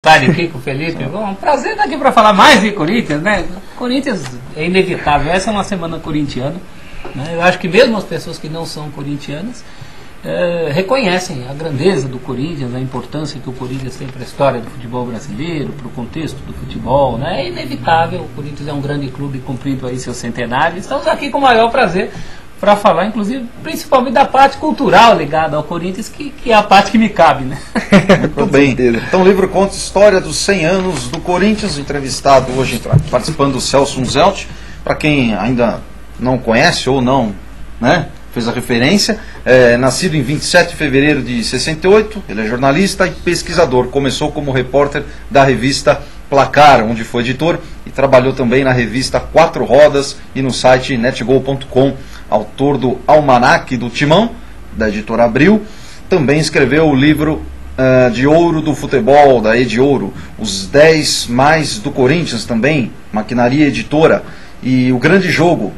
Tarde aqui com o Felipe. Bom, prazer estar aqui para falar mais de Corinthians, né? Corinthians é inevitável, essa é uma semana corintiana, né? Eu acho que mesmo as pessoas que não são corintianas reconhecem a grandeza do Corinthians, a importância que o Corinthians tem para a história do futebol brasileiro, para o contexto do futebol, né? É inevitável, o Corinthians é um grande clube cumprindo aí seu centenário. Estamos aqui com o maior prazer para falar, inclusive, principalmente da parte cultural ligada ao Corinthians, que é a parte que me cabe, né? Muito bem. Então o livro conta a história dos 100 anos do Corinthians, entrevistado hoje, participando do Celso Unzelt. Para quem ainda não conhece ou não, né, fez a referência, nascido em 27 de fevereiro de 68, ele é jornalista e pesquisador. Começou como repórter da revista Placar, onde foi editor, e trabalhou também na revista Quatro Rodas e no site netgol.com. Autor do Almanaque do Timão, da editora Abril. Também escreveu o livro de ouro do futebol, da Ed Ouro, Os 10 Mais do Corinthians também, Maquinaria Editora, e O Grande Jogo,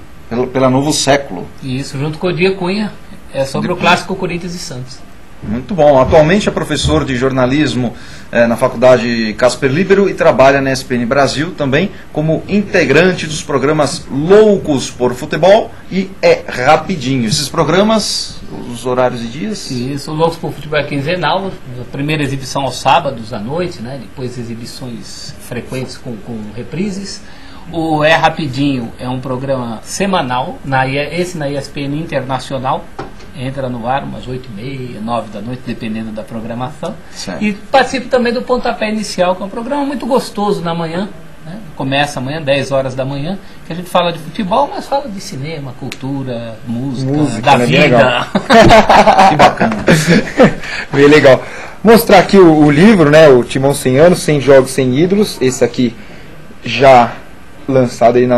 pela Novo Século. Isso, junto com o Dia Cunha, é sobre o clássico Corinthians e Santos. Muito bom. Atualmente é professor de jornalismo na Faculdade Casper Libero e trabalha na ESPN Brasil também como integrante dos programas Loucos por Futebol e Rapidinho. Esses programas, os horários e dias? Isso, o Loucos por Futebol é quinzenal, a primeira exibição aos sábados à noite, né? Depois exibições frequentes com reprises. O Rapidinho é um programa semanal, esse na ESPN Internacional. Entra no ar umas 8h30, 9 da noite, dependendo da programação. Certo. E participo também do Pontapé Inicial, que é um programa muito gostoso na manhã, né? Começa amanhã, 10 horas da manhã, que a gente fala de futebol, mas fala de cinema, cultura, música da vida. Legal. Que bacana. Bem legal. Mostrar aqui o livro, né? O Timão 100 anos, 100 jogos, 100 ídolos. Esse aqui já lançado aí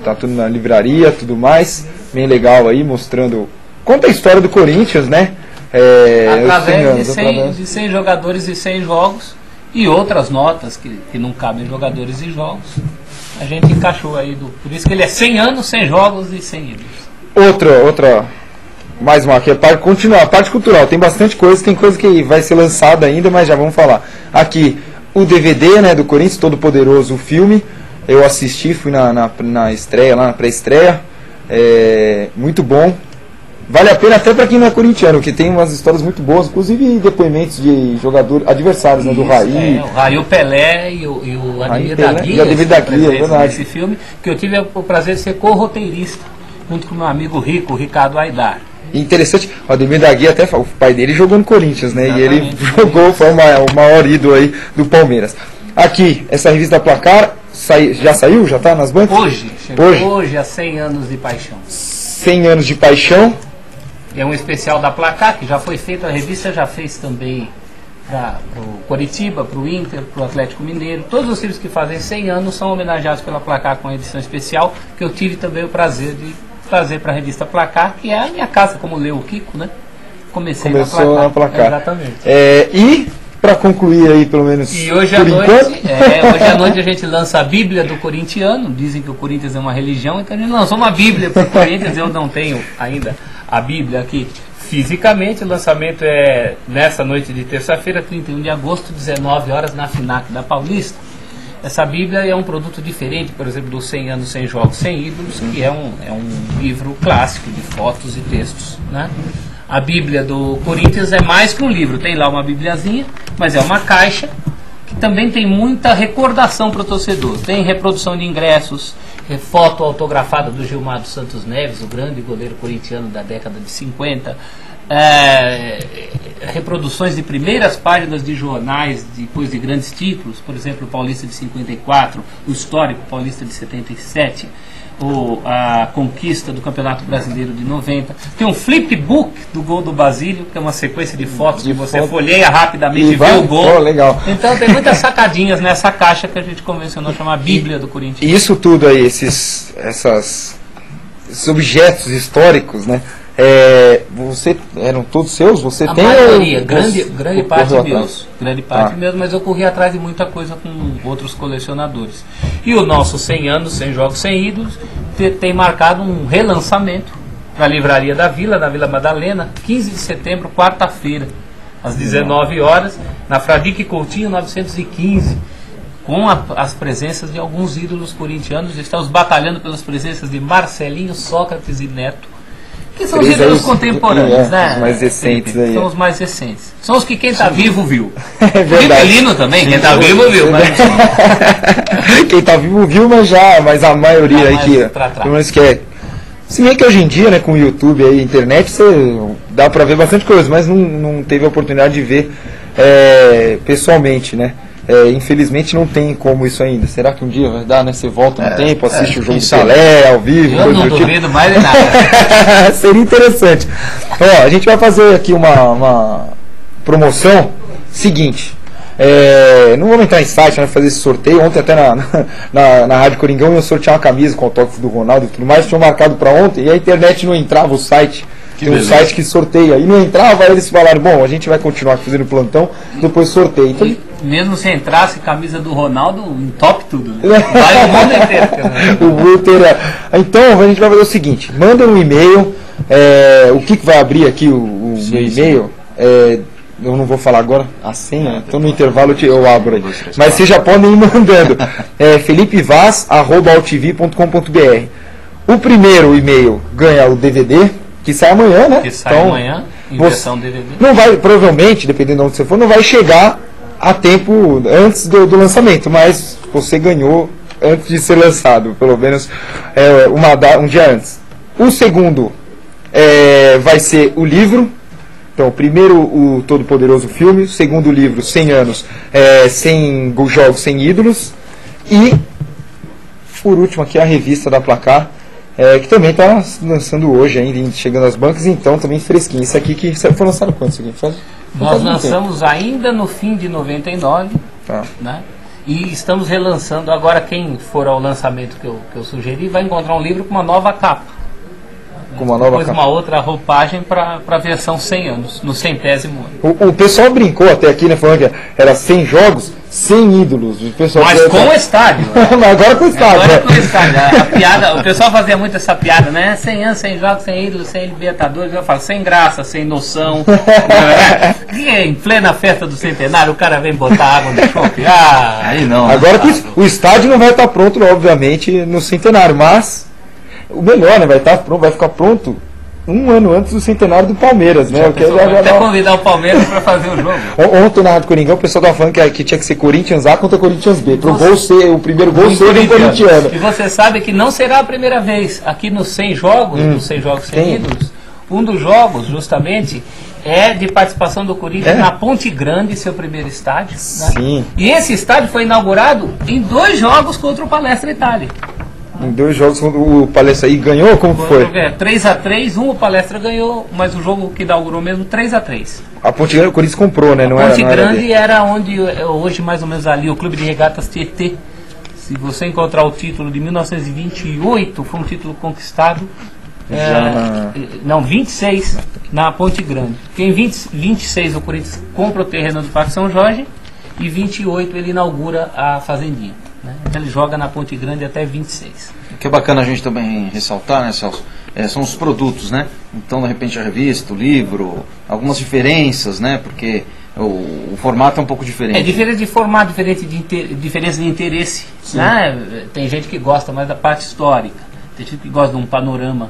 tá tudo na livraria, tudo mais. Bem legal aí, mostrando... Conta a história do Corinthians, né? Através de 100 jogadores e 100 jogos e outras notas que não cabem jogadores e jogos. A gente encaixou aí, por isso que ele é 100 anos, 100 jogos e 100 ídolos. Outra, mais uma aqui, a parte cultural. Tem bastante coisa, tem coisa que vai ser lançada ainda, mas já vamos falar. Aqui, o DVD, né, do Corinthians, Todo Poderoso, o filme. Eu assisti, fui na estreia, lá na pré-estreia. Muito bom. Vale a pena até para quem não é corintiano, que tem umas histórias muito boas, inclusive depoimentos de jogadores adversários, né, do Raí. O Raí, o Pelé e o Ademir da Guia. E o Ademir da Guia, é verdade. Esse filme, que eu tive o prazer de ser co-roteirista, junto com meu amigo Rico, o Ricardo Aidar. Interessante, o Ademir da Guia, até o pai dele jogou no Corinthians, né? Exatamente. E ele jogou, foi o maior ídolo aí do Palmeiras. Aqui, essa revista Placar, já saiu? Já está nas bancas? Hoje, há 100 anos de paixão. 100 anos de paixão. É um especial da Placar, que já foi feito, a revista já fez também para o Coritiba, para o Inter, para o Atlético Mineiro. Todos os times que fazem 100 anos são homenageados pela Placar com a edição especial, que eu tive também o prazer de trazer para a revista Placar, que é a minha casa, como leu o Kiko, né? Começou na Placar. Exatamente. E para concluir aí, pelo menos, hoje à noite a gente lança a Bíblia do Corintiano. Dizem que o Corinthians é uma religião, então a gente lançou uma Bíblia para o Corinthians. Eu não tenho ainda a Bíblia aqui fisicamente. O lançamento é nessa noite de terça-feira, 31 de agosto, 19 horas, na FINAC da Paulista. Essa Bíblia é um produto diferente, por exemplo, dos 100 anos, 100 jogos, 100 ídolos, que é um livro clássico de fotos e textos, né? A Bíblia do Corinthians é mais que um livro, tem lá uma bibliazinha, mas é uma caixa que também tem muita recordação para o torcedor. Tem reprodução de ingressos, foto autografada do Gilmar dos Santos Neves, o grande goleiro corintiano da década de 50, reproduções de primeiras páginas de jornais depois de grandes títulos, por exemplo, o Paulista de 54, o histórico Paulista de 77, a conquista do Campeonato Brasileiro de 90. Tem um flipbook do gol do Basílio, que é uma sequência de fotos que você folheia rapidamente e vê o gol. Legal. Então tem muitas sacadinhas nessa caixa que a gente convencionou chamar Bíblia do Corinthians. E isso tudo aí, esses objetos históricos, né? Eram todos seus? Você a tem? Maioria, grande parte meus. Grande parte meus, mas eu corri atrás de muita coisa com outros colecionadores. E o nosso 100 anos, 100 jogos, 100 ídolos, tem marcado um relançamento para a Livraria da Vila, na Vila Madalena, 15 de setembro, quarta-feira. às 19 horas, na Fradique Coutinho 915, com as presenças de alguns ídolos corintianos. Estamos batalhando pelas presenças de Marcelinho, Sócrates e Neto, que são os ídolos contemporâneos, né? Os mais recentes aí. São os mais recentes. São os que quem está vivo viu. É verdade. O Rivelino também, quem está vivo viu. Mas quem está vivo viu, mas a maioria aí que pelo menos quer. Se bem que hoje em dia, né, com o YouTube e a internet, você dá para ver bastante coisa, mas não teve a oportunidade de ver pessoalmente, né? Infelizmente não tem como isso ainda. Será que um dia vai dar, né? Você volta no tempo, assiste o jogo do Pelé ao vivo. Eu não duvido mais de nada. Seria interessante. Ó, a gente vai fazer aqui uma promoção seguinte. Não vamos entrar em site, né, fazer esse sorteio. Ontem até na Rádio Coringão eu sortear uma camisa com autógrafo do Ronaldo e tudo mais. Tinha marcado para ontem e a internet não entrava, o site. Tem um site que sorteia. E não entrava, aí eles falaram, bom, a gente vai continuar fazendo plantão, depois sorteio. Então, mesmo se entrasse camisa do Ronaldo, entope tudo, né? Vai o mundo inteiro. O mundo inteiro. Então, a gente vai fazer o seguinte, manda um e-mail, o que vai abrir aqui o meu e-mail, eu não vou falar agora a senha, então no intervalo eu abro aí. Mas vocês já podem ir mandando. felipevaz@altv.com.br. O primeiro e-mail ganha o DVD, que sai amanhã, né? Que sai amanhã, em versão DVD. Não vai, provavelmente, dependendo de onde você for, não vai chegar a tempo antes do lançamento, mas você ganhou antes de ser lançado, pelo menos um dia antes. O segundo vai ser o livro. Então, o primeiro, o Todo-Poderoso Filme. O segundo livro, 100 anos, 100 jogos, 100 ídolos. E, por último, aqui a revista da Placar, que também está lançando hoje, ainda chegando às bancas, então também fresquinho. Isso aqui que foi lançado quando? Isso aqui? Nós lançamos ainda no fim de 99, né? E estamos relançando. Agora, quem for ao lançamento que eu sugeri, vai encontrar um livro com uma nova capa. Com uma nova capa. Uma outra roupagem para a versão 100 anos, no 100º ano. O pessoal brincou até aqui, né, falando que era 100 jogos, 100 ídolos. O pessoal mas com o estádio. Mas agora com o estádio. Agora com o estádio. A piada, o pessoal fazia muito essa piada, né? 100 anos, 100 jogos, 100 ídolos, 100 libertadores. Eu falo, sem graça, sem noção. Em plena festa do centenário, o cara vem botar água no chope. Aí não. Agora o estádio não vai estar pronto, obviamente, no centenário, mas o melhor, né? Vai ficar pronto um ano antes do centenário do Palmeiras, né? Até convidar o Palmeiras para fazer o jogo. Ontem na Rádio Coringão o pessoal estava falando que tinha que ser Corinthians A contra Corinthians B. Para o primeiro gol ser do corintiano. E você sabe que não será a primeira vez. Aqui nos 100 jogos, nos 100 jogos seguidos, um dos jogos, justamente, é de participação do Corinthians na Ponte Grande, seu primeiro estádio. Sim. Né? E esse estádio foi inaugurado em 2 jogos contra o Palestra Itália. Em 2 jogos o Palestra aí ganhou? Como foi? 3-3, o Palestra ganhou, mas o jogo que inaugurou mesmo 3-3. A Ponte Grande o Corinthians comprou, né? A Ponte Grande era onde hoje mais ou menos ali o Clube de Regatas Tietê. Se você encontrar o título de 1928, foi um título conquistado. Não, 26 na Ponte Grande. Porque em 26 o Corinthians compra o terreno do Parque São Jorge e 28 ele inaugura a Fazendinha. Né? Então ele joga na Ponte Grande até 26. O que é bacana a gente também ressaltar, né, Celso? São os produtos, né? Então, de repente, a revista, o livro, algumas diferenças, né? Porque o formato é um pouco diferente. Diferente de formato, diferença de interesse. Né? Tem gente que gosta mais da parte histórica, tem gente que gosta de um panorama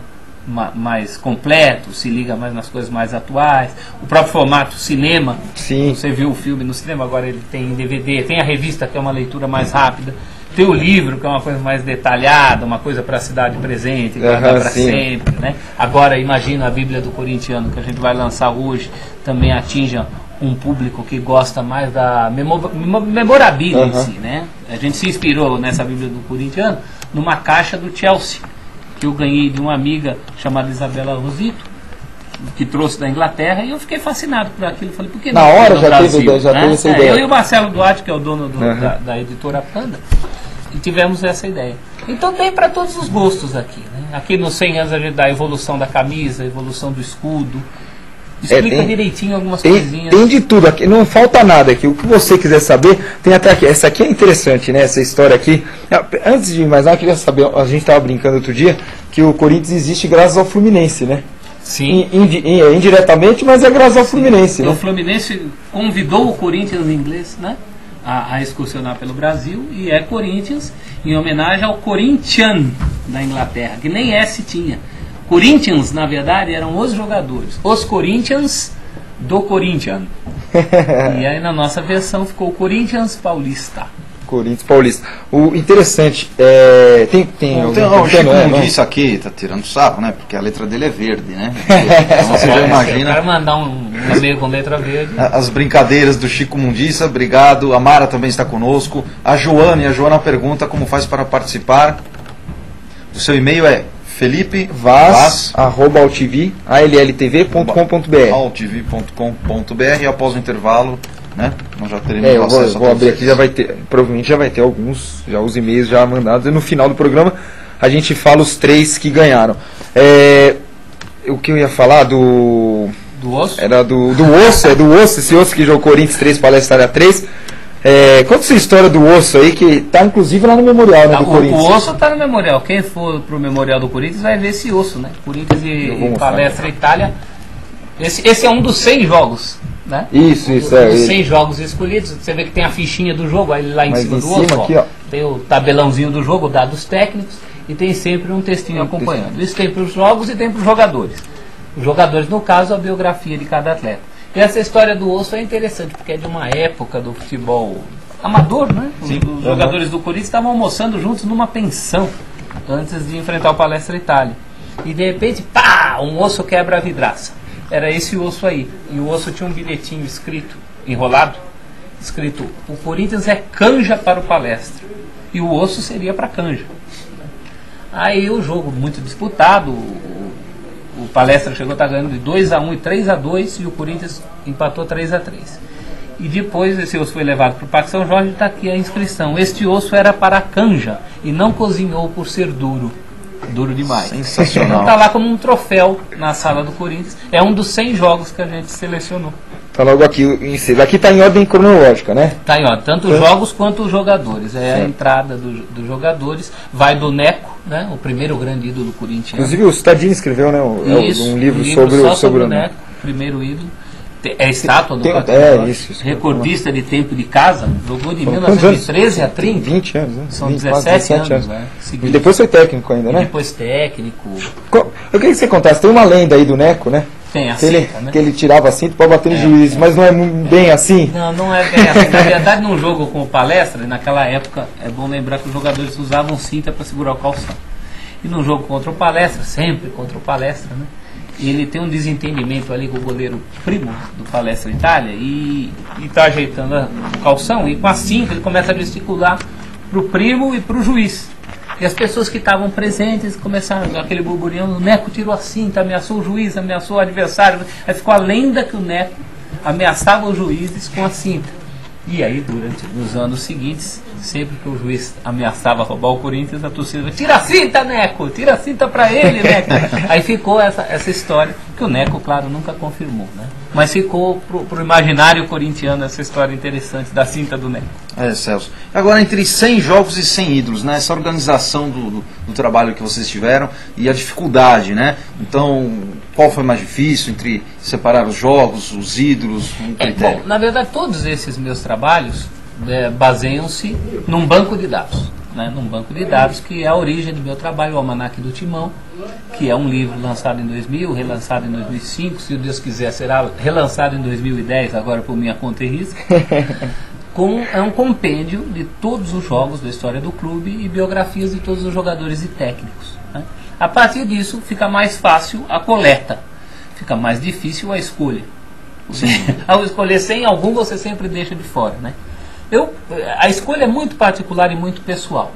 mais completo, se liga mais nas coisas mais atuais. O próprio formato cinema, você viu o filme no cinema, agora ele tem em DVD, tem a revista que é uma leitura mais rápida, tem o livro que é uma coisa mais detalhada, uma coisa para a cidade presente, guardar para sempre, né? Agora imagina a Bíblia do Corintiano que a gente vai lançar hoje, também atinja um público que gosta mais da memorabilia em si, né? A gente se inspirou nessa Bíblia do Corintiano numa caixa do Chelsea que eu ganhei de uma amiga chamada Isabela Rosito, que trouxe da Inglaterra, e eu fiquei fascinado por aquilo. Falei, por que não? Na hora já Brasil, teve essa ideia. Eu e o Marcelo Duarte, que é o dono da editora Panda, e tivemos essa ideia. Então tem para todos os gostos aqui. Né? Aqui nos 100 anos a gente dá a evolução da camisa, a evolução do escudo, explica direitinho algumas coisinhas. Tem de tudo aqui, não falta nada aqui. O que você quiser saber, tem até aqui. Essa aqui é interessante, né? Essa história aqui. Antes de mais nada, eu queria saber, a gente estava brincando outro dia, que o Corinthians existe graças ao Fluminense, né? Sim. Indiretamente, mas é graças ao Fluminense, né? O Fluminense convidou o Corinthians inglês, né, a excursionar pelo Brasil, e é Corinthians em homenagem ao Corinthian da Inglaterra, que nem S tinha. Corinthians, na verdade, eram os jogadores, os Corinthians do Corinthians. E aí na nossa versão ficou Corinthians Paulista. Corinthians Paulista. O interessante o Chico não disse aqui, tá tirando sarro, né? Porque a letra dele é verde, né? Então você já imagina. Eu quero mandar um e-mail com letra verde. As brincadeiras do Chico Mundiça, obrigado. A Mara também está conosco. A Joana pergunta como faz para participar. O seu e-mail é felipevaz@altv.com.br. altv.com.br, e após o intervalo, né, nós já teremos acesso. Eu vou abrir aqui, provavelmente já vai ter alguns, já os e-mails já mandados, e no final do programa a gente fala os 3 que ganharam. O que eu ia falar do osso? Era do osso, esse osso que jogou Corinthians 3, Palestra 3. Conta essa história do osso aí, que tá inclusive lá no memorial, né, do Corinthians. O osso tá no memorial. Quem for pro memorial do Corinthians vai ver esse osso, né? Corinthians e Palestra Itália. Esse é um dos 100 jogos, né? Isso, Os 100 jogos escolhidos. Você vê que tem a fichinha do jogo aí lá em cima do osso. Aqui, ó. Tem o tabelãozinho do jogo, dados técnicos, e tem sempre um textinho acompanhando. Isso tem para os jogos e tem para os jogadores. Os jogadores, no caso, a biografia de cada atleta. E essa história do osso é interessante, porque é de uma época do futebol amador, né? Sim. Os jogadores do Corinthians estavam almoçando juntos numa pensão antes de enfrentar o Palestra Itália. E de repente, pá, um osso quebra a vidraça. Era esse osso aí. E o osso tinha um bilhetinho escrito, enrolado, escrito: o Corinthians é canja para o Palestra. E o osso seria para canja. Aí o jogo muito disputado, o Palestra chegou a estar ganhando de 2-1 e 3-2, e o Corinthians empatou 3-3. E depois esse osso foi levado para o Parque São Jorge, e está aqui a inscrição: este osso era para a canja e não cozinhou por ser duro. Duro demais. Sensacional. Então está lá como um troféu na sala do Corinthians. É um dos 100 jogos que a gente selecionou. Tá logo aqui em cima. Aqui tá em ordem cronológica, né? Tá em ordem, tanto os jogos quanto os jogadores. É a entrada dos jogadores. Vai do Neco, né? O primeiro grande ídolo do Corinthians. Inclusive o Stadini escreveu, né? Um livro sobre o Neco. Primeiro ídolo. É a estátua do isso, recordista de tempo de casa. Jogou de 1913 a 30. 20 anos, né? São 17 anos. Né? E depois foi técnico ainda, né? Depois técnico. Eu queria que você contasse. Tem uma lenda aí do Neco, né? Tem a cinta, né? Que ele tirava a cinta para bater no juiz, mas não é bem assim. Não é bem assim. Na verdade, num jogo com o Palestra, naquela época, é bom lembrar que os jogadores usavam cinta para segurar o calção. E no jogo contra o Palestra, sempre contra o Palestra, né? E ele tem um desentendimento ali com o goleiro Primo do Palestra Itália e está ajeitando o calção, e com a cinta ele começa a gesticular para o Primo e para o juiz. E as pessoas que estavam presentes começaram aquele burburinho: o Neco tirou a cinta, ameaçou o juiz, ameaçou o adversário. Aí ficou a lenda que o Neco ameaçava os juízes com a cinta. E aí, durante os anos seguintes, sempre que o juiz ameaçava roubar o Corinthians, a torcida: tira a cinta, Neco! Tira a cinta pra ele, Neco! Aí ficou essa história, que o Neco, claro, nunca confirmou, né? Mas ficou pro imaginário corintiano essa história interessante da cinta do Neco. Celso. Agora, entre 100 jogos e 100 ídolos, né? Essa organização do trabalho que vocês tiveram e a dificuldade, né? Então, qual foi mais difícil entre separar os jogos, os ídolos, um critério? Bom, na verdade, todos esses meus trabalhos baseiam-se num banco de dados. Né, num banco de dados que é a origem do meu trabalho, o Almanaque do Timão, que é um livro lançado em 2000, relançado em 2005, se Deus quiser será relançado em 2010, agora por minha conta e risco. É um compêndio de todos os jogos da história do clube e biografias de todos os jogadores e técnicos. Né? A partir disso fica mais fácil a coleta, fica mais difícil a escolha. Ao escolher 100, algum você sempre deixa de fora, né? A escolha é muito particular e muito pessoal.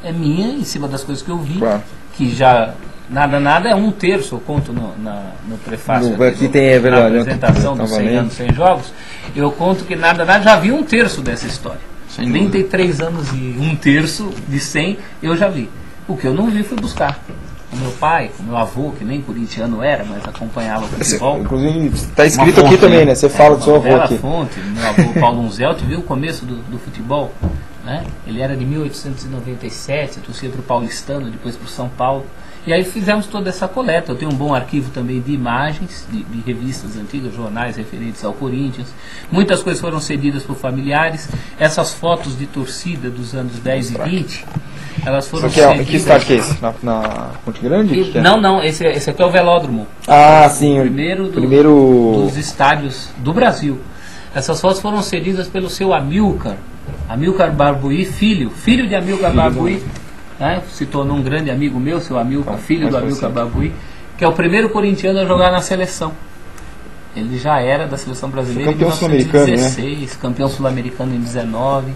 É minha, em cima das coisas que eu vi, claro. Que já nada é 1/3, eu conto no prefácio aqui tem, na apresentação dos 100 anos, 100 jogos, eu conto que nada já vi 1/3 dessa história. 33 anos e 1/3 de 100 eu já vi. O que eu não vi foi buscar. O meu pai, o meu avô, que nem corintiano era, mas acompanhava o futebol. Inclusive, está escrito aqui também, né? Você fala do seu avô aqui. Fonte, meu avô Paulo Unzelt viu o começo do futebol. Né? Ele era de 1897, torcia para o Paulistano, depois para o São Paulo. E aí fizemos toda essa coleta. Eu tenho um bom arquivo também de imagens, de revistas antigas, jornais referentes ao Corinthians. Muitas coisas foram cedidas por familiares. Essas fotos de torcida dos anos 10 e 20, elas foram cedidas... Que estádio que é esse? Na Ponte Grande? Não, esse aqui é o Velódromo. Ah, sim. O primeiro dos estádios do Brasil. Essas fotos foram cedidas pelo seu Amilcar Barbuí, filho de Amilcar Barbuí, né? Se tornou um grande amigo meu, seu Amilcar, filho do Amilcar Barbuí, que é o primeiro corintiano a jogar na seleção. Ele já era da seleção brasileira em 1916, né? Campeão sul-americano em 19,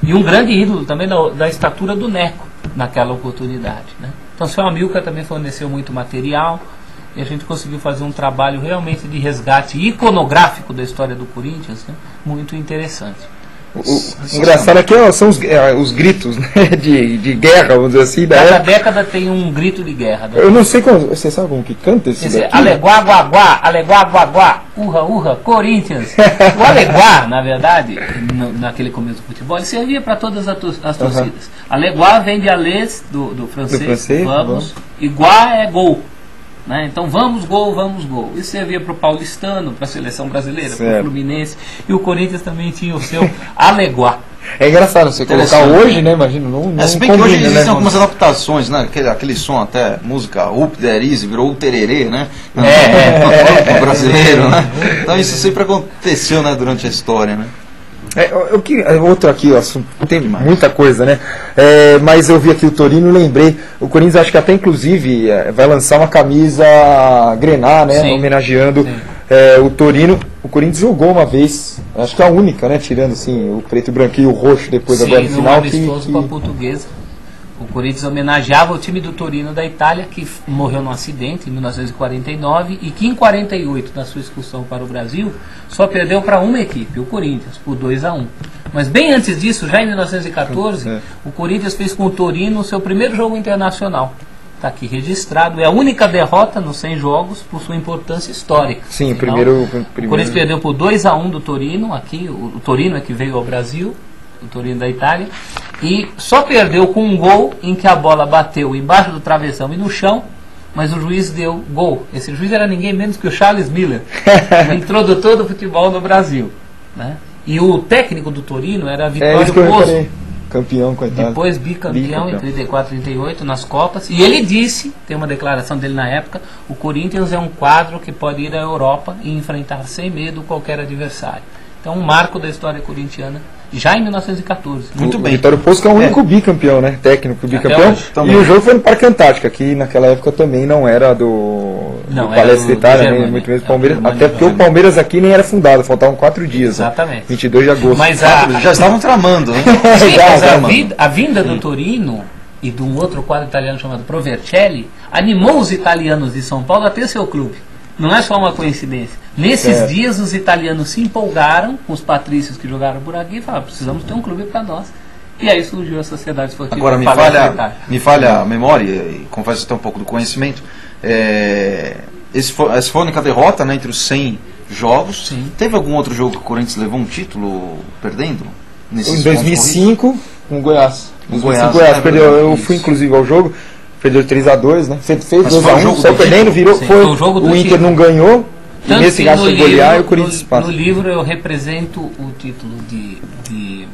e um grande ídolo também da estatura do Neco naquela oportunidade, né? Então o seu Amilcar também forneceu muito material, e a gente conseguiu fazer um trabalho realmente de resgate iconográfico da história do Corinthians, né? Muito interessante. O engraçado aqui são os gritos, né, de guerra, vamos dizer assim. Cada década tem um grito de guerra. Né? Eu não sei como. Você sabe como que canta esse daqui? Aleguá, guaguá, aleguá, guaguá, urra, urra, Corinthians. O aleguá, na verdade, naquele começo do futebol, ele servia para todas as torcidas. Aleguá vem de alês, do francês, vamos, e guá é gol. Né? Então vamos gol. Isso servia para o paulistano, para a seleção brasileira, para o Fluminense, e o Corinthians também tinha o seu Aleguá. É engraçado você colocar hoje, né? Imagina, não se bem combina, que hoje existem algumas adaptações, né? Aquele som até, música Up There Easy, virou o tererê, né? O brasileiro, né? Então isso sempre aconteceu, né, durante a história, né? Outro aqui, ó, tem muita coisa, né? Mas eu vi aqui o Torino e lembrei, o Corinthians acho que até inclusive vai lançar uma camisa Grená, né? Sim. Homenageando o Torino. O Corinthians jogou uma vez, acho que a única, né? Tirando assim, o preto e branco e o roxo depois agora no final. Amistoso com a Portuguesa. O Corinthians homenageava o time do Torino da Itália, que morreu num acidente em 1949 e que em 48, na sua expulsão para o Brasil, só perdeu para uma equipe, o Corinthians, por 2-1. Mas bem antes disso, já em 1914, o Corinthians fez com o Torino o seu primeiro jogo internacional. Está aqui registrado, é a única derrota nos 100 jogos por sua importância histórica. Sim, primeiro... O Corinthians perdeu por 2-1 do Torino, aqui, o Torino é que veio ao Brasil, o Torino da Itália, e só perdeu com um gol em que a bola bateu embaixo do travessão e no chão, mas o juiz deu gol. Esse juiz era ninguém menos que o Charles Miller, o introdutor do futebol no Brasil, né? E o técnico do Torino era Vitório Pozzo, campeão, coitado. Depois bicampeão em 34, 38 nas Copas, e ele disse, tem uma declaração dele na época, o Corinthians é um quadro que pode ir à Europa e enfrentar sem medo qualquer adversário. Então um marco da história corintiana já em 1914. Muito bem. O Vitório Pozzo que é o único bicampeão, né? Técnico bicampeão. E o jogo foi no Parque Antártica, que naquela época também não era do Palestra da Itália, né? Muito menos Palmeiras. Até porque o Palmeiras aqui nem era fundado, faltavam 4 dias. Exatamente. 22 de agosto. Mas já estavam tramando, né? Sim, mas a vinda do Torino e de um outro quadro italiano chamado Provercelli animou os italianos de São Paulo a ter seu clube. Não é só uma coincidência. Nesses dias os italianos se empolgaram com os patrícios que jogaram por aqui e falaram, precisamos ter um clube para nós. E aí surgiu a Sociedade Esportiva. Agora me falha a memória, e confesso até um pouco do conhecimento, essa foi a única derrota, né, entre os 100 jogos. Sim. Teve algum outro jogo que o Corinthians levou um título perdendo? Em 2005, com o Goiás. Goiás perdeu. Eu fui inclusive ao jogo, perdeu 3-2, né? Fez 2-1, saiu perdendo, virou, o Inter não ganhou. E nesse caso foi golear e o Corinthians passa. No livro eu represento o título de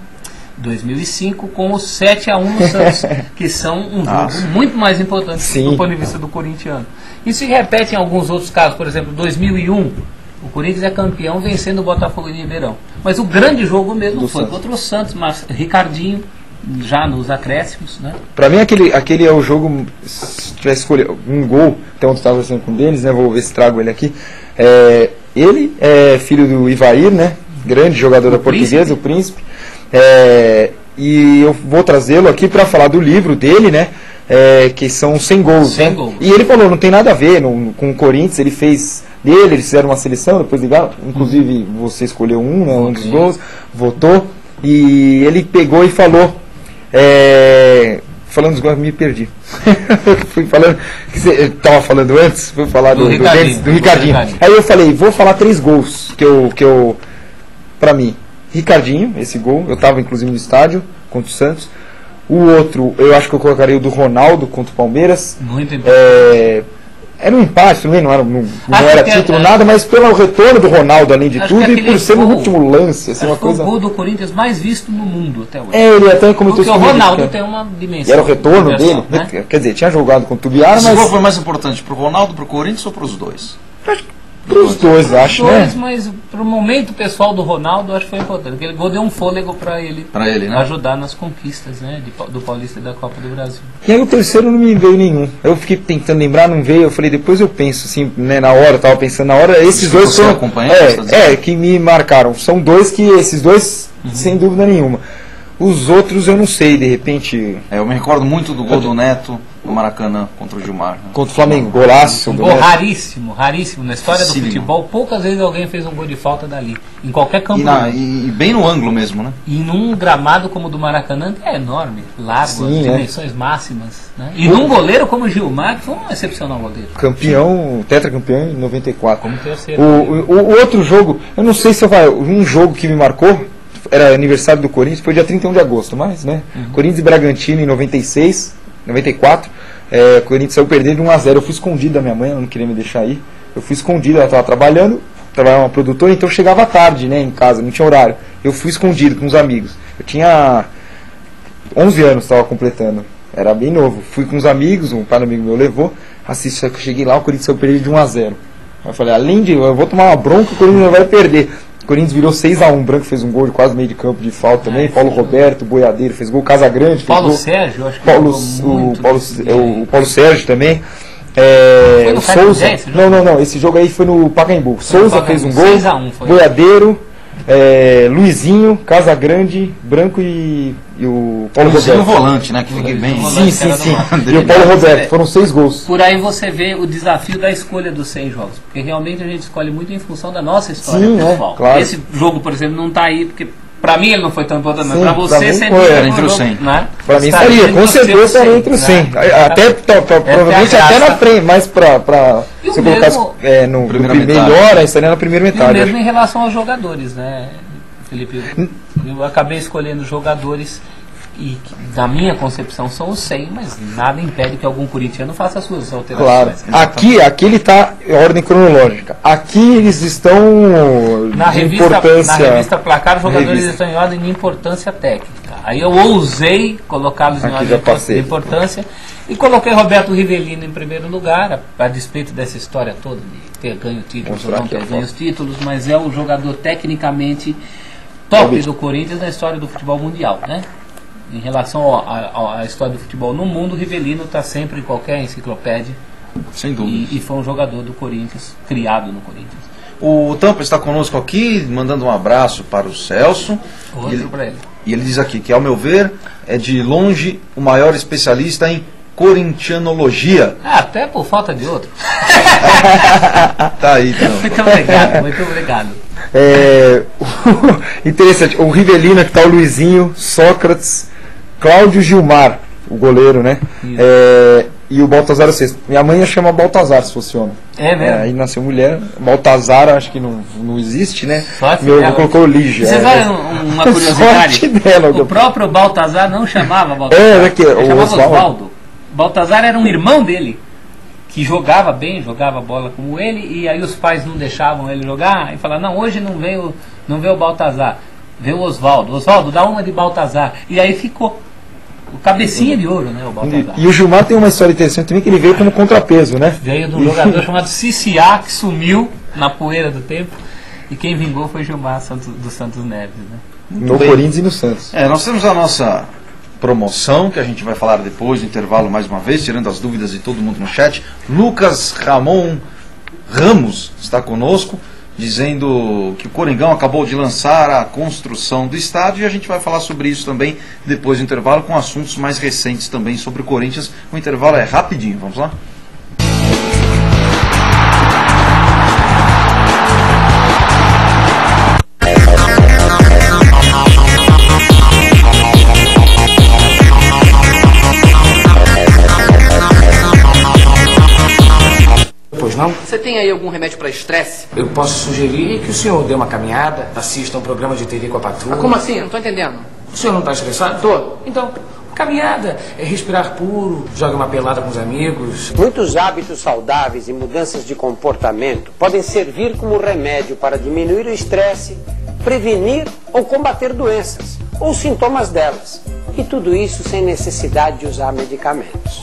2005 com o 7-1 no Santos, que são um jogo muito mais importante do ponto de vista do corintiano. Isso se repete em alguns outros casos, por exemplo, 2001, o Corinthians é campeão vencendo o Botafogo em Ribeirão. Mas o grande jogo mesmo foi contra o Santos, mas Ricardinho, já nos acréscimos, né? Pra mim aquele é o jogo, se tivesse escolhido um gol, até ontem estava conversando com o Denis, né? Vou ver se trago ele aqui. Ele é filho do Ivair, né? Grande jogador da Portuguesa, o Príncipe. E eu vou trazê-lo aqui para falar do livro dele, né? Que são 100 gols. 100 gols. E ele falou, não tem nada a ver com o Corinthians, ele fez dele, eles fizeram uma seleção, depois ligaram, inclusive você escolheu um dos gols, votou, e ele pegou e falou, falando dos gols, me perdi. Fui falando, que você estava falando antes, fui falar do Ricardinho. Aí eu falei, vou falar 3 gols que eu pra mim, Ricardinho, esse gol, eu estava inclusive no estádio contra o Santos. O outro, eu acho que eu colocaria o do Ronaldo contra o Palmeiras. Muito importante. Era um empate também, não era título, nada, mas pelo retorno do Ronaldo, além de tudo, e por ser no último lance. Assim, uma coisa... o gol do Corinthians mais visto no mundo até hoje. Ele até comentou isso. Porque o Ronaldo tem uma dimensão. E era o retorno dele, né? Quer dizer, tinha jogado com o Tubiara, mas... Esse gol foi mais importante pro Ronaldo, pro Corinthians ou pros dois? Para os dois, acho, né? Mas pro momento pessoal do Ronaldo, acho que foi importante. Porque ele deu um fôlego para ele, né? ajudar nas conquistas, né? Do Paulista e da Copa do Brasil. E aí o terceiro não me veio nenhum. Eu fiquei tentando lembrar, não veio. Eu falei, depois eu penso, assim, né? Na hora, eu tava pensando na hora. Esses dois foram que me marcaram. São dois que, esses dois, sem dúvida nenhuma. Os outros eu não sei, de repente... eu me recordo muito do gol do Neto no Maracanã contra o Gilmar. Né? Contra o Flamengo, golaço. Um gol raríssimo. Na história do futebol, poucas vezes alguém fez um gol de falta dali. Em qualquer campo. E bem no ângulo mesmo, né? E num gramado como o do Maracanã, que é enorme, largo, dimensões máximas. Né? E num goleiro como o Gilmar, que foi um excepcional goleiro. Campeão, tetracampeão em 94. Como terceiro. O outro jogo, eu não sei se um jogo que me marcou, era aniversário do Corinthians, foi dia 31 de agosto, mas, né? Corinthians e Bragantino em 94. O Corinthians saiu perdendo 1-0. Eu fui escondido da minha mãe, ela não queria me deixar ir. Eu fui escondido, ela estava trabalhava uma produtora, então eu chegava tarde, né, em casa, não tinha horário. Eu fui escondido com os amigos. Eu tinha 11 anos, estava completando. Era bem novo. Fui com os amigos, um pai amigo meu levou. Eu cheguei lá, o Corinthians saiu perdendo de 1-0. Eu falei, eu vou tomar uma bronca, o Corinthians não vai perder. O Corinthians virou 6-1, o Branco fez um gol de quase meio de campo de falta também, Paulo Roberto, Boiadeiro fez gol, Casagrande fez Paulo gol. Sérgio, acho que o Paulo Sérgio também. Foi no Souza. Esse jogo? Não, esse jogo aí foi no Pacaembu. Souza fez um gol, 6-1 foi. Boiadeiro, Luizinho, Casagrande, Branco e o Paulo Roberto. O volante, né, que fiquei bem. Sim. E o Paulo Roberto, foram 6 gols. Por aí você vê o desafio da escolha dos 6 jogos, porque realmente a gente escolhe muito em função da nossa história pessoal. Claro. Esse jogo, por exemplo, não está aí, porque pra mim ele não foi tão importante, mas pra pra você mim sempre era entre os 100. Né? Pra mim estaria, com certeza estaria entre os 100. Até, provavelmente até na frente, mas se você colocasse no melhor, estaria na primeira metade. E mesmo em relação aos jogadores, né, Felipe? Eu acabei escolhendo jogadores e que, na minha concepção, são os 100, mas nada impede que algum corintiano faça as suas alterações. Claro. Aqui ele está em ordem cronológica. Aqui eles estão na revista Placar, os jogadores estão em ordem de importância técnica. Aí eu ousei colocá-los em ordem de importância e coloquei Roberto Rivelino em primeiro lugar, a despeito dessa história toda de ter ganho títulos ou não ter ganho os títulos, mas é o jogador tecnicamente top do Corinthians na história do futebol mundial, né? Em relação à história do futebol no mundo, o Rivelino está sempre em qualquer enciclopédia. Sem dúvida. E foi um jogador do Corinthians, criado no Corinthians. O Tampa está conosco aqui, mandando um abraço para o Celso. Outro para ele. E ele diz aqui que, ao meu ver, é de longe o maior especialista em corintianologia. Até por falta de outro. Tá aí, então. Muito obrigado. Interessante, o Rivelino, que está o Luizinho, Sócrates, Cláudio Gilmar, o goleiro, né? E o Baltazar o sexto. Minha mãe ia chamar Baltazar se fosse homem. É mesmo? Aí nasceu mulher. Baltazar acho que não existe, né? Meu avô colocou Lígia. Vocês sabem uma curiosidade? O próprio Baltazar não chamava Baltazar. Chamava Osvaldo. Baltazar era um irmão dele, que jogava bem, jogava bola como ele, e aí os pais não deixavam ele jogar, e falavam, não, hoje não veio o Baltazar, veio o Osvaldo. Osvaldo, dá uma de Baltazar. E aí ficou o cabecinha de ouro, né, o Baltazar. E o Gilmar tem uma história interessante também, que ele veio como contrapeso, né? Veio de um jogador chamado Ciciá, que sumiu na poeira do tempo, e quem vingou foi Gilmar do Santos Neves, né? No Corinthians e no Santos. Nós temos a nossa promoção, que a gente vai falar depois do intervalo mais uma vez, tirando as dúvidas de todo mundo no chat. Lucas Ramon Ramos está conosco, dizendo que o Coringão acabou de lançar a construção do estádio, e a gente vai falar sobre isso também depois do intervalo, com assuntos mais recentes também sobre o Corinthians. O intervalo é rapidinho, vamos lá? Não? Você tem aí algum remédio para estresse? Eu posso sugerir que o senhor dê uma caminhada, assista um programa de TV com a patrulha. Como assim? Não tô entendendo. O senhor não está estressado? Tô. Então, Caminhada, respirar puro, joga uma pelada com os amigos. Muitos hábitos saudáveis e mudanças de comportamento podem servir como remédio para diminuir o estresse, prevenir ou combater doenças ou sintomas delas. E tudo isso sem necessidade de usar medicamentos.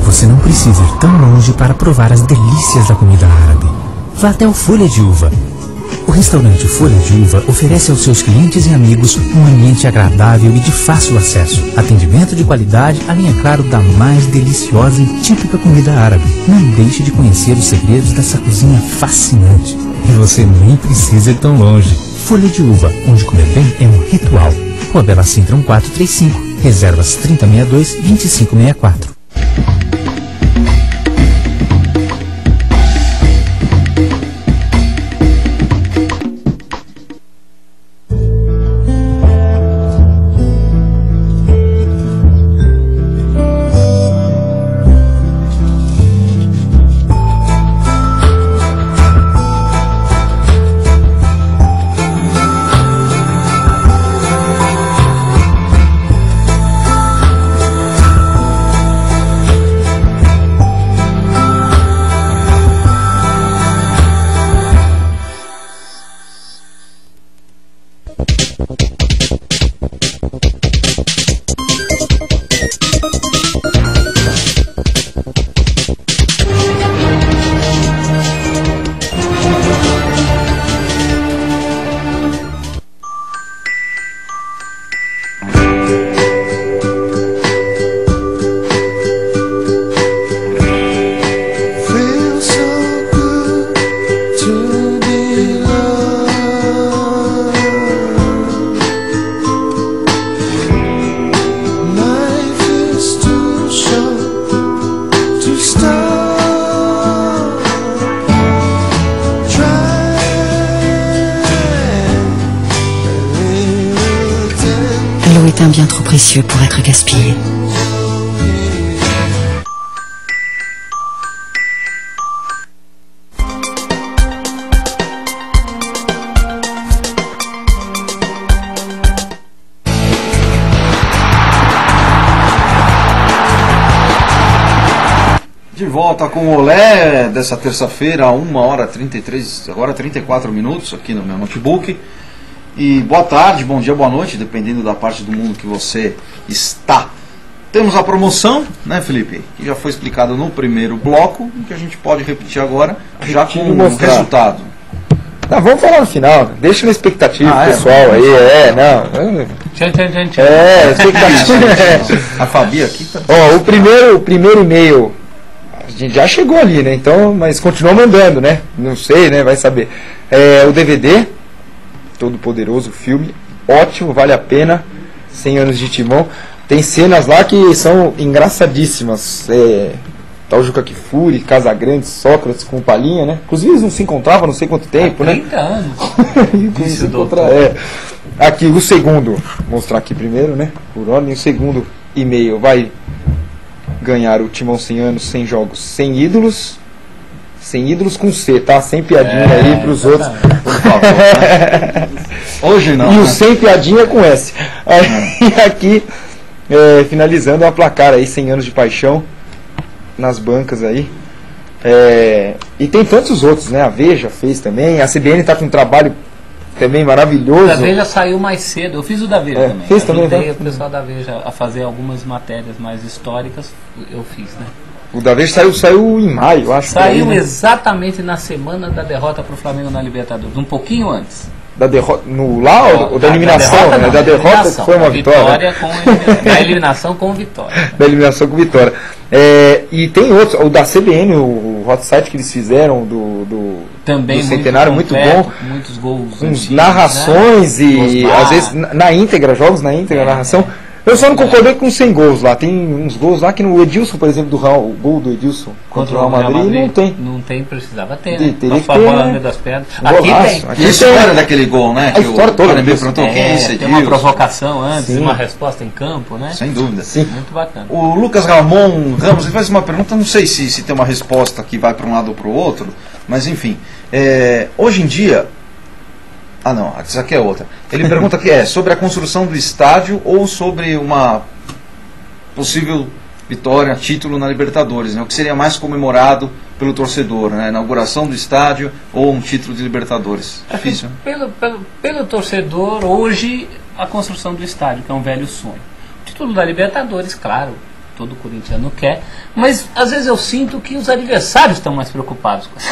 Você não precisa ir tão longe para provar as delícias da comida árabe. Vá até o Folha de Uva. O restaurante Folha de Uva oferece aos seus clientes e amigos um ambiente agradável e de fácil acesso, atendimento de qualidade, além, é claro, da mais deliciosa e típica comida árabe. Não deixe de conhecer os segredos dessa cozinha fascinante. E você nem precisa ir tão longe. Folha de Uva, onde comer bem é um ritual. Rua Bela Sintra 1435, reservas 3062-2564. L'eau est un bien trop précieux pour être gaspillé. De volta com o Olé dessa terça-feira, 1h33, agora 34 minutos aqui no meu notebook. E boa tarde, bom dia, boa noite, dependendo da parte do mundo que você está. Temos a promoção, né, Felipe? Que já foi explicado no primeiro bloco, que a gente pode repetir agora, já com o resultado. Não, vamos falar no final, deixa na expectativa pessoal aí, não. Expectativa. A Fabi aqui tá... Ó, o primeiro e-mail, a gente já chegou ali, né? Então, mas continua mandando, né? Não sei, né? Vai saber. O DVD, todo poderoso filme, ótimo, vale a pena. 100 anos de Timão. Tem cenas lá que são engraçadíssimas. Tal Juca Kfouri, Casagrande, Sócrates com Palhinha, né? Inclusive eles não se encontravam não sei quanto tempo, 30 anos. Isso, aqui o segundo, vou mostrar aqui primeiro, né? Por ordem, o segundo e-mail vai ganhar o Timão 100 anos, 100 jogos, 100 ídolos. 100 ídolos com C, tá? Sem piadinha aí pros outros. Por favor, né? Hoje não. E né? o sem piadinha com S. Aí aqui, finalizando a placar aí, 100 anos de paixão nas bancas aí. E tem tantos outros, né? A Veja fez também, a CBN tá com um trabalho também maravilhoso. A Veja saiu mais cedo, eu fiz o da Veja também. Fez também, ajudei né? o pessoal da Veja a fazer algumas matérias mais históricas, eu fiz, né? O da Veja saiu em maio, acho. Saiu aí, né? exatamente na semana da derrota para o Flamengo na Libertadores, um pouquinho antes. Da derrota, ou da eliminação, né? Da derrota que foi uma vitória. Da eliminação com vitória. Da eliminação com vitória. E tem outros, o da CBN, o hot site que eles fizeram do Centenário, muito bom. Muitos gols. Com narrações, né? E às vezes na íntegra, jogos na íntegra, narração. Eu só não concordei com 100 gols lá. Tem uns gols lá que no Edilson, por exemplo, o gol do Edilson contra o Real Madrid, não tem. Não tem, precisava ter, né? Teria que a bola ter, no meio das pernas. Aqui tem. E a história daquele gol, né? A história toda. Me perguntou quem é esse Tem uma Edilson. provocação antes, Sim. uma resposta em campo, né? Sem dúvida. Sim. Muito bacana. O Lucas Ramon Ramos ele faz uma pergunta, não sei se tem uma resposta que vai para um lado ou para o outro, mas enfim. Hoje em dia. Ah, não, essa aqui é outra. Ele pergunta que é sobre a construção do estádio ou sobre uma possível vitória, título na Libertadores, né? O que seria mais comemorado pelo torcedor, né? A inauguração do estádio ou um título de Libertadores? Difícil, né? Pelo torcedor, hoje, a construção do estádio, que é um velho sonho. O título da Libertadores, claro, todo corintiano quer, mas às vezes eu sinto que os adversários estão mais preocupados com isso.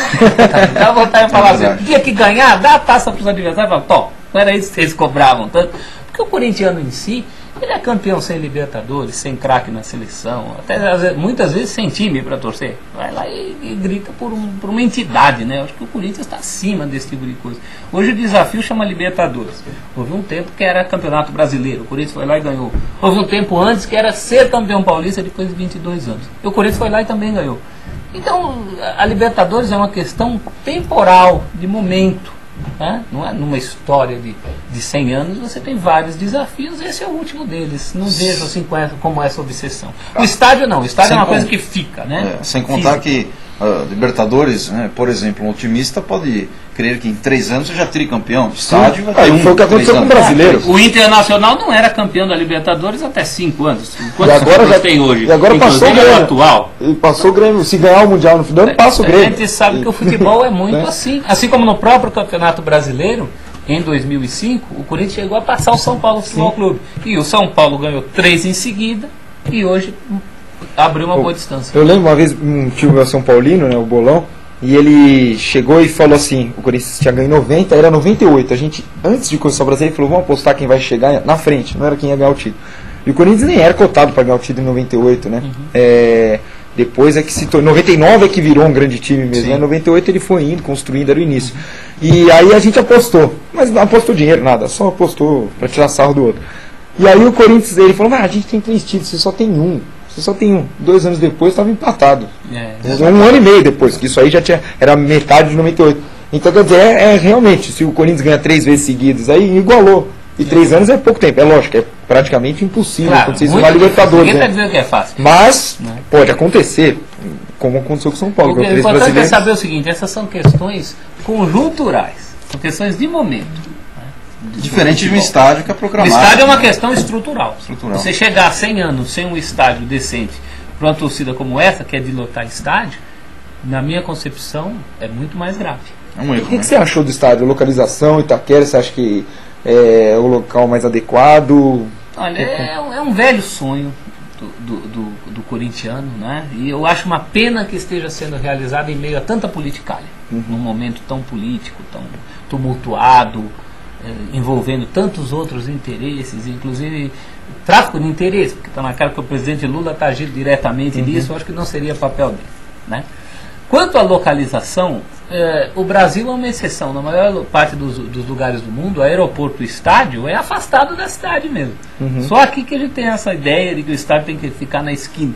Dá vontade de falar assim, tinha que ganhar, dá a taça para os adversários, fala, top, não era isso que vocês cobravam tanto. Porque o corintiano em si, ele é campeão sem Libertadores, sem craque na seleção, até muitas vezes sem time para torcer. Vai lá e grita por uma entidade, né? Eu acho que o Corinthians está acima desse tipo de coisa. Hoje o desafio chama Libertadores. Houve um tempo que era Campeonato Brasileiro, o Corinthians foi lá e ganhou. Houve um tempo antes que era ser campeão paulista depois de 22 anos. E o Corinthians foi lá e também ganhou. Então, a Libertadores é uma questão temporal, de momento. Né? Não é numa história de 100 anos, você tem vários desafios, esse é o último deles. Não vejo assim como essa obsessão. O estádio não, o estádio é uma coisa que fica, né? Sem contar que Libertadores, né, por exemplo, um otimista pode crer que em 3 anos você já tricampeão. Estádio vai ter foi o que aconteceu com o brasileiro. O Internacional não era campeão da Libertadores até 5 anos. Quantos agora já tem hoje? E agora passou o Grêmio Grêmio. Atual. E passou o Grêmio. Se ganhar o Mundial no final do ano, passa o Grêmio. A gente sabe que o futebol é muito assim. Assim como no próprio Campeonato Brasileiro, em 2005, o Corinthians chegou a passar o São Paulo Futebol Clube. E o São Paulo ganhou 3 em seguida e hoje abriu uma boa distância. Eu lembro uma vez um tio meu São Paulino, né, o Bolão, e ele chegou e falou assim, o Corinthians tinha ganho 90, era 98. A gente, antes de começar o Brasileiro, falou, vamos apostar quem vai chegar na frente, não era quem ia ganhar o título. E o Corinthians nem era cotado para ganhar o título em 98, né? Depois é que se tornou, 99 é que virou um grande time mesmo, né? 98 ele foi indo, construindo, era o início. E aí a gente apostou, mas não apostou dinheiro, nada, só apostou para tirar sarro do outro. E aí o Corinthians, ele falou, a gente tem 3 títulos, você só tem um. 2 anos depois estava empatado. Um ano e meio depois, que isso aí já era metade de 98. Então, quer dizer, realmente, se o Corinthians ganha 3 vezes seguidas, aí igualou. E 3 anos é pouco tempo, é lógico, é praticamente impossível acontecer isso na Libertadores. Ninguém está dizendo que é fácil. Mas pode acontecer, como aconteceu com o São Paulo. O importante é saber o seguinte, essas são questões conjunturais, são questões de momento. Diferente de um estádio que é programado. O estádio é uma questão estrutural. Você chegar a 100 anos sem um estádio decente para uma torcida como essa, que é de lotar estádio, na minha concepção, é muito mais grave. É um erro, O que você achou do estádio? Localização, Itaquera, você acha que é o local mais adequado? Olha, é um velho sonho do corintiano, né? E eu acho uma pena que esteja sendo realizado em meio a tanta politicagem, num momento tão político, tão tumultuado, envolvendo tantos outros interesses, inclusive tráfico de interesse, porque está na cara que o presidente Lula está agindo diretamente nisso, eu acho que não seria papel dele, né? Quanto à localização, o Brasil é uma exceção. Na maior parte dos lugares do mundo, o aeroporto, o estádio é afastado da cidade mesmo. Só aqui que a gente tem essa ideia de que o estádio tem que ficar na esquina,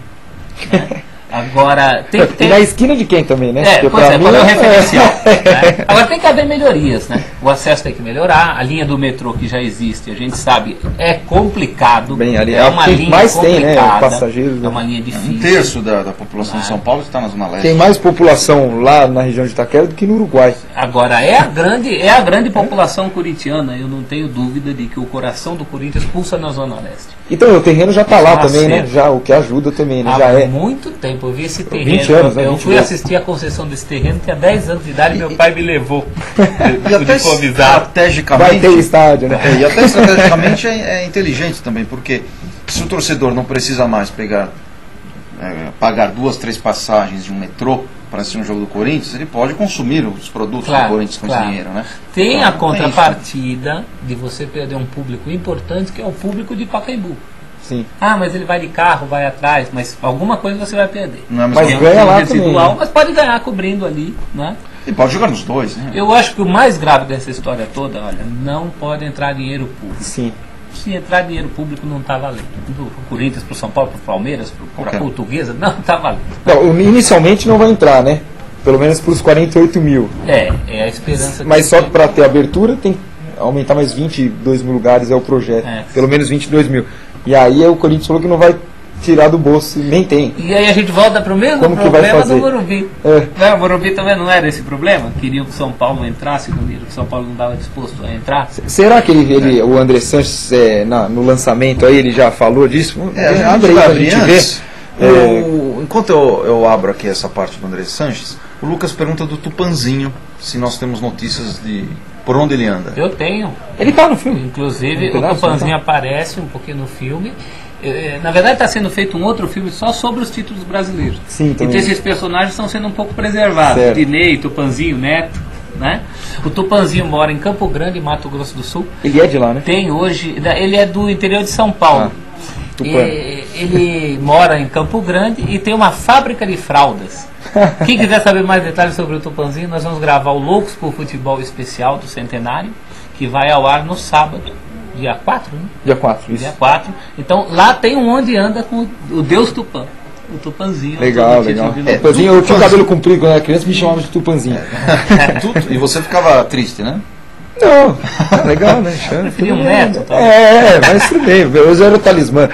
né? Agora, tem que ter... E na esquina de quem também, né? Pois é, qual é o referencial? Né? Agora tem que haver melhorias, né? O acesso tem que melhorar, a linha do metrô que já existe, a gente sabe, é complicado. Bem, ali é uma linha mais complicada, tem, né? Passageiros, é uma linha difícil. 1/3 da população de São Paulo está na Zona Leste. Tem mais população lá na região de Itaquera do que no Uruguai. Agora, é a grande população corintiana, eu não tenho dúvida de que o coração do Corinthians pulsa na Zona Leste. Então, o terreno já está lá também, né? Já, o que ajuda também, né? Há muito tempo eu vi esse terreno. 20 anos, né? Eu fui assistir a concessão desse terreno, tinha 10 anos de idade e meu pai me levou. E até estrategicamente. Vai ter estádio, né? E até estrategicamente é inteligente também, porque se o torcedor não precisa mais pagar 2, 3 passagens de um metrô para assistir um jogo do Corinthians, ele pode consumir os produtos do Corinthians com esse dinheiro, né? Tem a contrapartida de você perder um público importante, que é o público de Pacaembu. Sim. Mas ele vai de carro, vai atrás, mas alguma coisa você vai perder. Não, mas ganha lá residual, também. Mas pode ganhar cobrindo ali, né? E pode jogar nos dois, né? Eu acho que o mais grave dessa história toda, olha, não pode entrar dinheiro público. Sim. se entrar dinheiro público não está valendo. Do Corinthians para o São Paulo, para o Palmeiras, para a Portuguesa, não está valendo. Não, inicialmente não vai entrar, né? Pelo menos para os 48 mil. É a esperança. Mas só que para ter abertura tem que aumentar mais 22 mil lugares, é o projeto. Pelo menos 22 mil. E aí o Corinthians falou que não vai tirar do bolso, nem tem. E aí a gente volta para o mesmo Como que problema vai fazer? do Morumbi. O Morumbi também não era esse problema? Queriam que o São Paulo entrasse, que o São Paulo não estava disposto a entrar. Será que o André Sanches, no lançamento aí, ele já falou disso? Abre aí pra gente ver. Enquanto eu abro aqui essa parte do André Sanches, o Lucas pergunta do Tupanzinho, se nós temos notícias de por onde ele anda. Eu tenho. Ele está no filme. Inclusive, o Tupanzinho aparece um pouquinho no filme. Na verdade está sendo feito um outro filme só sobre os títulos brasileiros. Sim, então esses personagens estão sendo um pouco preservados. Certo. Dinei, Tupanzinho, Neto, né? O Tupanzinho mora em Campo Grande, Mato Grosso do Sul. Ele é de lá, né? Tem hoje, ele é do interior de São Paulo. Ele mora em Campo Grande e tem uma fábrica de fraldas. Quem quiser saber mais detalhes sobre o Tupanzinho, nós vamos gravar o Loucos por Futebol Especial do Centenário, que vai ao ar no sábado. Dia 4, né? Dia 4, isso. Dia 4. Então lá tem um onde anda com o Deus Tupã. O Tupanzinho. Legal, legal. Tupanzinho, eu tinha o cabelo comprido quando era criança, me chamavam de Tupanzinho. E você ficava triste, né? Não, legal, né? Queria um neto, tá? Mas tudo bem, hoje era o talismã.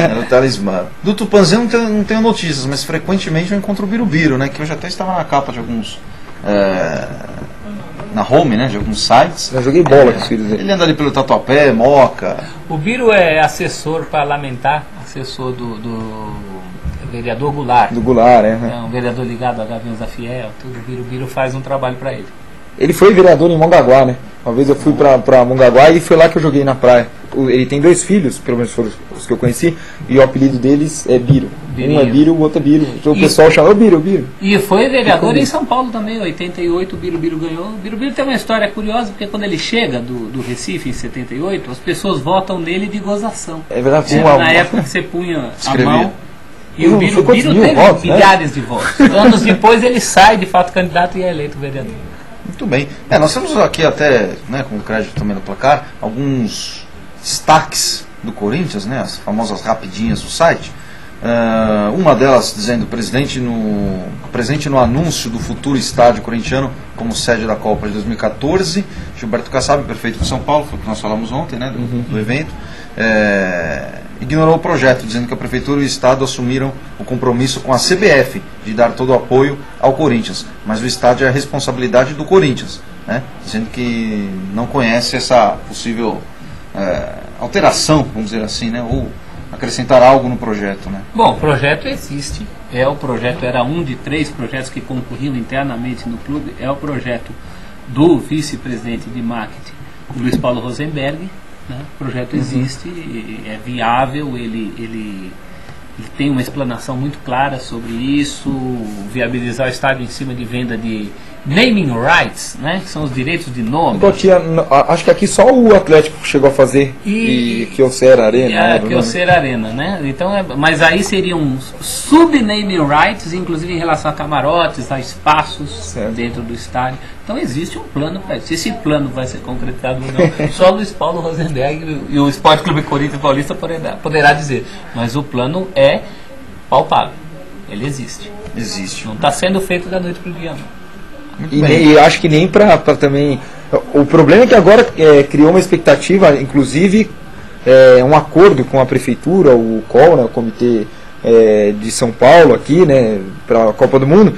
Era o talismã. Do Tupanzinho não tenho notícias, mas frequentemente eu encontro o Birubiru, né? Que eu já até estava na capa de alguns... na home, né, de alguns sites. Eu joguei bola com os filhos dele. Ele anda ali pelo Tatuapé, Moca. O Biro é assessor parlamentar, assessor do vereador Goulart. Do Goulart, É um vereador ligado a Gaviões da Fiel, tudo. O Biro faz um trabalho para ele. Ele foi vereador em Mongaguá, né? Uma vez eu fui pra Mongaguá e foi lá que eu joguei na praia. Ele tem 2 filhos, pelo menos foram os que eu conheci, e o apelido deles é Biro. Birinho. Um é Biro, o outro é Biro. Então, o pessoal chama Biro. E foi vereador em São Paulo também, em 88, o Biro ganhou. O Biro tem uma história curiosa, porque quando ele chega do Recife, em 78, as pessoas votam nele de gozação. É verdade. Na época que você punha Escrevia. a mão... E o Biro teve votos, milhares de votos. Anos depois ele sai de fato candidato e é eleito vereador. Muito bem. Nós temos aqui até, né, com crédito também no placar, alguns destaques do Corinthians, né, as famosas rapidinhas do site. Uma delas dizendo presente no anúncio do futuro estádio corintiano como sede da Copa de 2014. Gilberto Kassab, prefeito de São Paulo, foi o que nós falamos ontem, né, do evento. Ignorou o projeto, dizendo que a Prefeitura e o Estado assumiram o compromisso com a CBF de dar todo o apoio ao Corinthians, mas o estádio é a responsabilidade do Corinthians, né? Dizendo que não conhece essa possível alteração, vamos dizer assim, né? Ou acrescentar algo no projeto, né? Bom, o projeto existe, o projeto era um de 3 projetos que concorriam internamente no clube, é o projeto do vice-presidente de marketing, Luiz Paulo Rosenberg. O projeto existe, é viável, ele tem uma explanação muito clara sobre isso, viabilizar o estádio em cima de venda de naming rights, né, que são os direitos de nome. Acho que aqui só o Atlético chegou a fazer, e Kyocera Arena. A Kyocera Arena, né? Então, mas aí seriam sub-naming rights, inclusive em relação a camarotes, a espaços dentro do estádio. Então existe um plano para isso. Se esse plano vai ser concretizado ou não, só o Luiz Paulo Rosenberg e o Esporte Clube Corinthians Paulista poderá dizer. Mas o plano é palpável. Ele existe. Não está sendo feito da noite para o dia, não. E acho que nem para também... O problema é que agora criou uma expectativa, inclusive um acordo com a Prefeitura, o COL, né, o Comitê de São Paulo aqui, né, para a Copa do Mundo.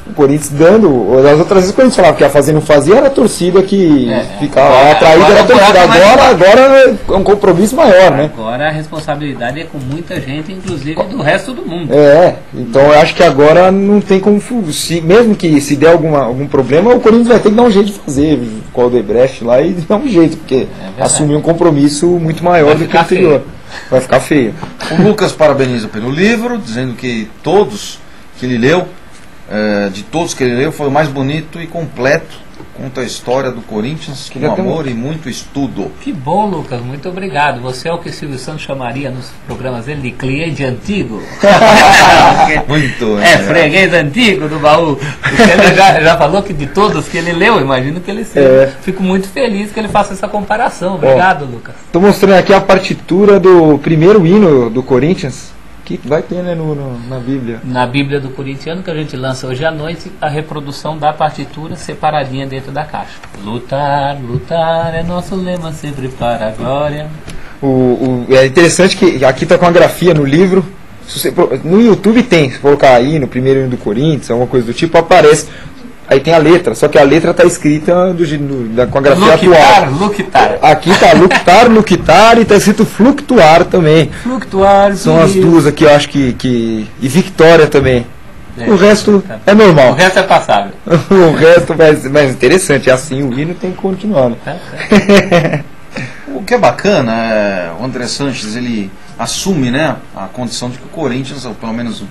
O Corinthians dando... As outras vezes, quando a gente falava que ia fazer e não fazia, era a torcida que ficava atraída, era a torcida. Agora é um compromisso maior, né? Agora a responsabilidade é com muita gente, inclusive do resto do mundo. Então eu acho que agora não tem como... Mesmo que se der algum problema, o Corinthians vai ter que dar um jeito de fazer com o Odebrecht lá e dar um jeito, porque assumir um compromisso muito maior do que o anterior. Vai ficar feio. O Lucas parabeniza pelo livro, dizendo que todos que ele leu, de todos que ele leu, foi o mais bonito e completo conta a história do Corinthians com amor e muito estudo. Que bom, Lucas, muito obrigado. Você é o que o Silvio Santos chamaria nos programas dele de cliente antigo. Muito. Freguês antigo do baú. Ele já falou que de todos que ele leu, imagino que ele seja. Fico muito feliz que ele faça essa comparação. Obrigado, Lucas. Estou mostrando aqui a partitura do primeiro hino do Corinthians, que vai ter, né, na Bíblia. Na Bíblia do Corintiano, que a gente lança hoje à noite, a reprodução da partitura separadinha dentro da caixa. Lutar, lutar é nosso lema sempre para a glória. É interessante que aqui está com a grafia no livro. No YouTube tem, se colocar aí no primeiro hino do Corinthians, alguma coisa do tipo, aparece. Aí tem a letra, só que a letra está escrita com a grafia atual. Luctar. Aqui está Luctar, e está escrito Fluctuar também. Fluctuar. São as duas aqui, eu acho que e Victória também. O resto é normal. O resto é passável. O resto mais interessante, é assim, o hino tem que continuar. Né? O que é bacana, o André Sanches, ele assume, né, a condição de que o Corinthians, ou pelo menos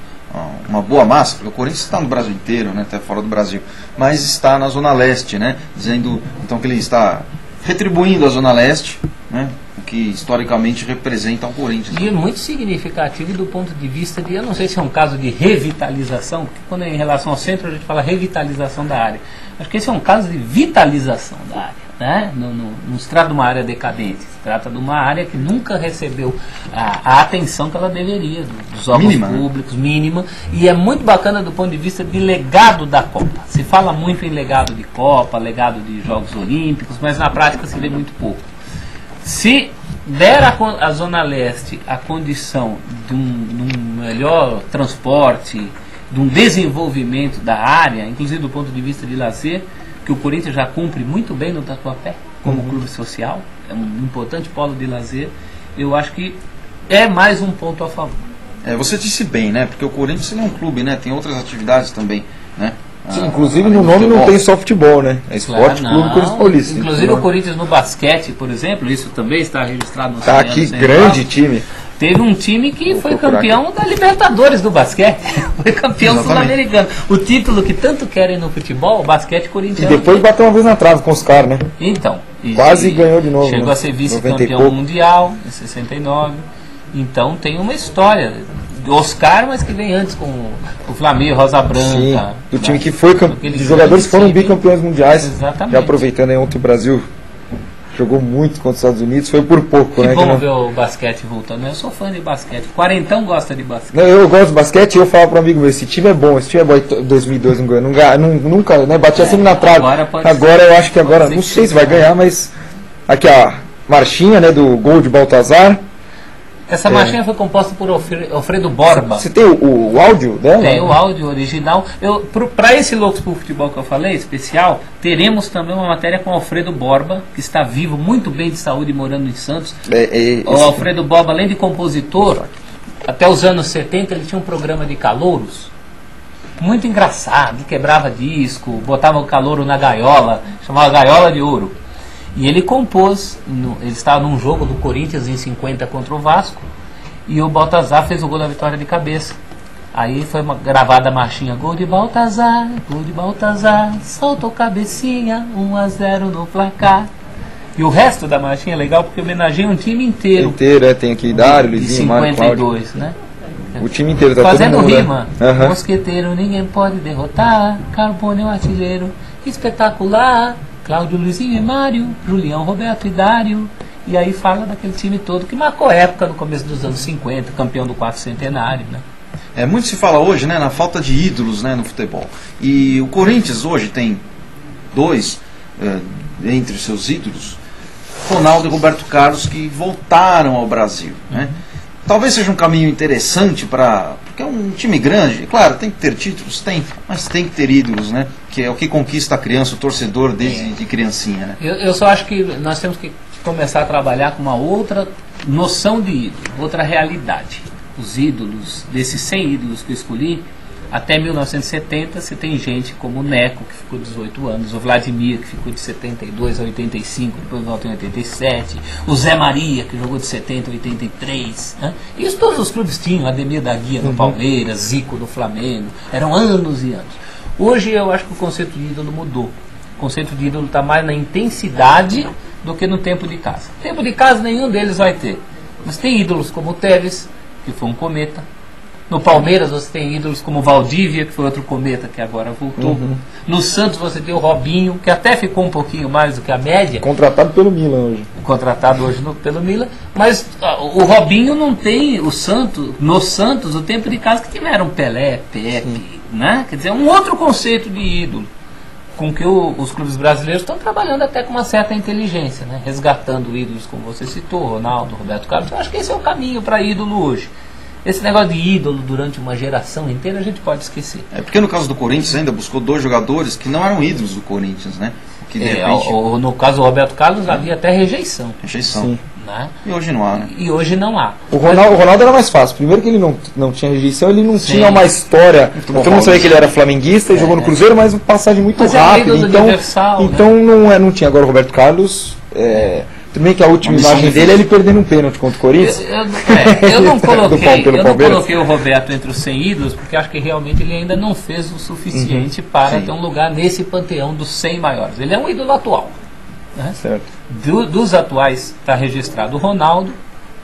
uma boa massa, porque o Corinthians está no Brasil inteiro, né, até fora do Brasil, mas está na Zona Leste, né, dizendo então que ele está retribuindo a Zona Leste, né, o que historicamente representa o Corinthians. E é muito significativo do ponto de vista de, eu não sei se é um caso de revitalização, porque quando é em relação ao centro a gente fala revitalização da área, acho que esse é um caso de vitalização da área. Né? Não se trata de uma área decadente, se trata de uma área que nunca recebeu a atenção que ela deveria, dos órgãos públicos, mínima, e é muito bacana do ponto de vista de legado da Copa. Se fala muito em legado de Copa, legado de Jogos Olímpicos, mas na prática se vê muito pouco. Se der a Zona Leste a condição de um melhor transporte, de um desenvolvimento da área, inclusive do ponto de vista de lazer, que o Corinthians já cumpre muito bem no Tatuapé, como clube social, é um importante polo de lazer, eu acho que é mais um ponto a favor. Você disse bem, né? Porque o Corinthians é um clube, né? Tem outras atividades também, né? Sim, inclusive no nome não tem só futebol, né? É Esporte Clube Corinthians Paulista. Inclusive o Corinthians no basquete, por exemplo, isso também está registrado no Tá aqui, grande time. Teve um time que foi campeão da Libertadores do basquete. Foi campeão sul-americano. O título que tanto querem no futebol, o basquete corintiano. E depois bateu uma vez na trave com os caras, né? Então. Quase ganhou de novo. Chegou a ser vice-campeão mundial em 69. Então tem uma história. Oscar, mas que vem antes com o Flamengo, Rosa Branca. Sim, do time que foi de jogadores que foram bicampeões mundiais. Exatamente. Já aproveitando aí, ontem o Brasil jogou muito contra os Estados Unidos, foi por pouco, que né? Bom ver o basquete voltando. Eu sou fã de basquete. Quarentão gosta de basquete. Não, eu gosto de basquete e eu falo para um amigo meu, esse time é bom, 2002 não ganhou. Nunca, né? Batia sempre na trave. Agora eu acho que agora, não sei se vai ganhar, mas aqui a marchinha, né, do gol de Baltazar. Essa marchinha foi composta por Alfredo Borba. Você tem o áudio dela? Tem o áudio original. Para esse Loucos por Futebol que eu falei, especial, teremos também uma matéria com Alfredo Borba, que está vivo, muito bem de saúde, morando em Santos. O Alfredo Borba, além de compositor, até os anos 70 ele tinha um programa de calouros, muito engraçado, quebrava disco, botava o calouro na gaiola, chamava Gaiola de Ouro. E ele compôs, ele estava num jogo do Corinthians em 50 contra o Vasco, e o Baltazar fez o gol da vitória de cabeça. Aí foi gravada a marchinha, gol de Baltazar, soltou cabecinha, 1-0 no placar. E o resto da marchinha é legal porque homenageia um time inteiro. Tem aqui Dário, Lizinho, Mário, 52, né? O time inteiro tá fazendo todo mundo, rima. Né? Mosqueteiro, ninguém pode derrotar, Carbone é um artilheiro espetacular. Cláudio, Luizinho e Mário, Julião, Roberto e Dário. E aí fala daquele time todo que marcou a época no começo dos anos 50, campeão do 4º centenário, né? Muito se fala hoje, né, na falta de ídolos, né, no futebol. E o Corinthians hoje tem dois entre os seus ídolos, Ronaldo e Roberto Carlos, que voltaram ao Brasil, né? Talvez seja um caminho interessante porque é um time grande, claro, tem que ter títulos, mas tem que ter ídolos, né? Que é o que conquista a criança, o torcedor desde de criancinha, né? Eu só acho que nós temos que começar a trabalhar com uma outra noção de ídolo, outra realidade. Os ídolos, desses 100 ídolos que eu escolhi, até 1970 você tem gente como o Neco, que ficou 18 anos, o Vladimir, que ficou de 72 a 85, depois voltou em 87, o Zé Maria, que jogou de 70 a 83, né? Isso todos os clubes tinham, Ademir da Guia no Palmeiras, Zico no Flamengo, eram anos e anos. Hoje eu acho que o conceito de ídolo mudou. conceito de ídolo está mais na intensidade do que no tempo de casa. Tempo de casa nenhum deles vai ter. Mas tem ídolos como o Tevez, que foi um cometa. No Palmeiras você tem ídolos como o Valdívia, que foi outro cometa que agora voltou. No Santos você tem o Robinho, que até ficou um pouquinho mais do que a média. Contratado pelo Milan hoje. Contratado hoje pelo Milan. Mas o Robinho não tem no Santos o tempo de casa que tiveram Pelé, Pepe, né? Quer dizer, um outro conceito de ídolo, com que os clubes brasileiros estão trabalhando até com uma certa inteligência, né? Resgatando ídolos como você citou, Ronaldo, Roberto Carlos. Eu acho que esse é o caminho para ídolo hoje. Esse negócio de ídolo durante uma geração inteira a gente pode esquecer. É porque no caso do Corinthians ainda buscou 2 jogadores que não eram ídolos do Corinthians, né? Que de repente... no caso do Roberto Carlos havia até rejeição. Rejeição. Né? E hoje não há, né? E hoje não há. O Ronaldo era mais fácil. Primeiro que ele não tinha rejeição, ele não tinha uma história. Todo mundo sabia que ele era flamenguista e jogou no Cruzeiro, mas uma passagem muito rápida. Então não tinha. Agora o Roberto Carlos. Tudo bem que a última imagem dele é ele perdendo um pênalti contra o Corinthians. Eu não coloquei o Roberto entre os 100 ídolos, porque acho que realmente ele ainda não fez o suficiente para ter um lugar nesse panteão dos 100 maiores. Ele é um ídolo atual. Né? Certo. Dos atuais está registrado o Ronaldo,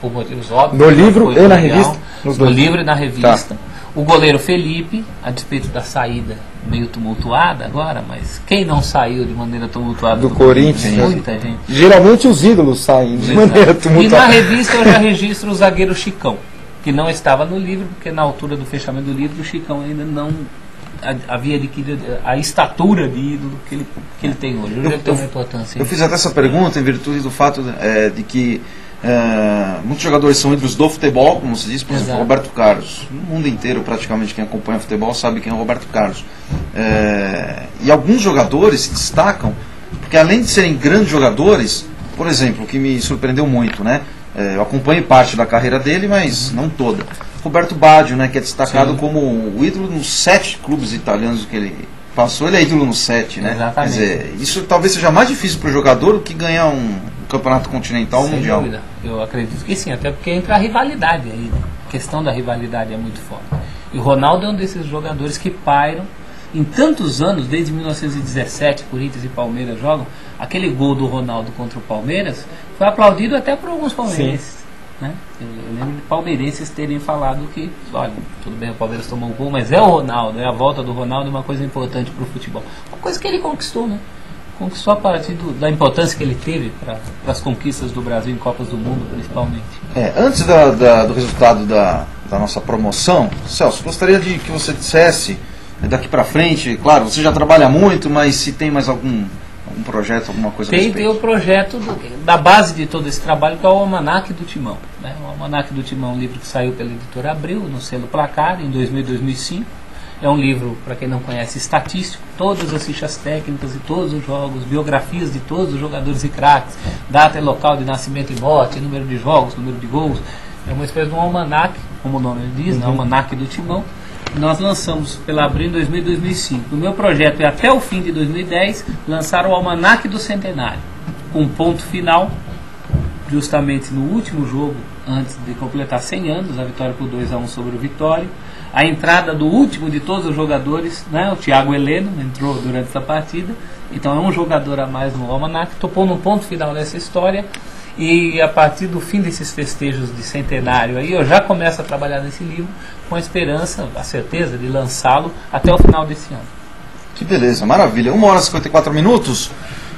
por motivos óbvios. No livro e na revista? No livro e na revista. Tá. O goleiro Felipe, a despeito da saída meio tumultuada agora, mas quem não saiu de maneira tumultuada do Corinthians? Muita gente. Geralmente os ídolos saem de maneira tumultuada. E na revista eu já registro o zagueiro Chicão, que não estava no livro, porque na altura do fechamento do livro o Chicão ainda não havia adquirido a estatura de ídolo que ele tem hoje. Hoje ele tem uma importância. Eu fiz até essa pergunta em virtude do fato de que muitos jogadores são ídolos do futebol, como se diz, por exemplo, Roberto Carlos. No mundo inteiro, praticamente, quem acompanha futebol sabe quem é o Roberto Carlos. E alguns jogadores se destacam, porque além de serem grandes jogadores, por exemplo, o que me surpreendeu muito, né? Eu acompanhei parte da carreira dele, mas não toda. Roberto Baggio, né, que é destacado como o ídolo nos 7 clubes italianos que ele passou, ele é ídolo nos 7, né? Exatamente. Quer dizer, isso talvez seja mais difícil para o jogador do que ganhar um campeonato continental ou mundial. Sem dúvida. Eu acredito que sim, até porque entra a rivalidade aí, né? A questão da rivalidade é muito forte. E o Ronaldo é um desses jogadores que pairam em tantos anos, desde 1917, Corinthians e Palmeiras jogam. Aquele gol do Ronaldo contra o Palmeiras foi aplaudido até por alguns palmeirenses. Né? Eu lembro de palmeirenses terem falado que, olha, tudo bem, o Palmeiras tomou um gol, mas é o Ronaldo, é a volta do Ronaldo, uma coisa importante para o futebol. Uma coisa que ele conquistou, né? Conquistou a partir da importância que ele teve para as conquistas do Brasil em Copas do Mundo, principalmente. Antes do resultado da nossa promoção, Celso, gostaria de que você dissesse, daqui para frente, claro, você já trabalha muito, mas se tem mais algum projeto, alguma coisa a respeito? Tem o projeto da base de todo esse trabalho, que é o Almanac do Timão. Né? O Almanac do Timão é um livro que saiu pela editora Abril, no selo Placar, em 2000 e 2005. É um livro, para quem não conhece, estatístico, todas as fichas técnicas de todos os jogos, biografias de todos os jogadores e craques, data e local de nascimento e morte, número de jogos, número de gols. É uma espécie de um almanac, como o nome diz, né? Almanac do Timão. Nós lançamos pela Abril em 2000 e 2005. O meu projeto é, até o fim de 2010, lançar o Almanac do Centenário, com ponto final, justamente no último jogo, antes de completar 100 anos, a vitória por 2-1 sobre o Vitória. A entrada do último de todos os jogadores, né, o Thiago Heleno, entrou durante essa partida. Então é um jogador a mais no Almanac. Estou pondo um ponto final nessa história. E a partir do fim desses festejos de centenário aí, eu já começo a trabalhar nesse livro com a esperança, a certeza de lançá-lo até o final desse ano. Que beleza, maravilha. 1 hora e 54 minutos.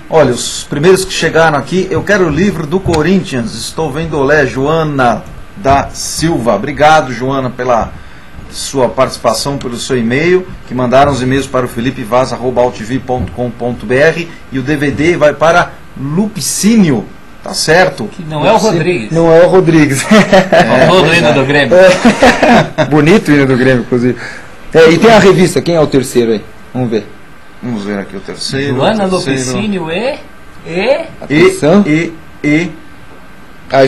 Olha, os primeiros que chegaram aqui, eu quero o livro do Corinthians. Estou vendo olé, Joana da Silva. Obrigado, Joana, pela sua participação, pelo seu e-mail, que mandaram os e-mails para o felipevaz@altv.com.br, e o DVD vai para Lupicínio. Tá certo. Que não é o Rodrigues. Não é o Rodrigues. Faltou do hino do Grêmio. Bonito o hino do Grêmio, inclusive. E tem a revista, quem é o terceiro aí? Vamos ver. Vamos ver aqui o terceiro. Joana Lupicínio Atenção.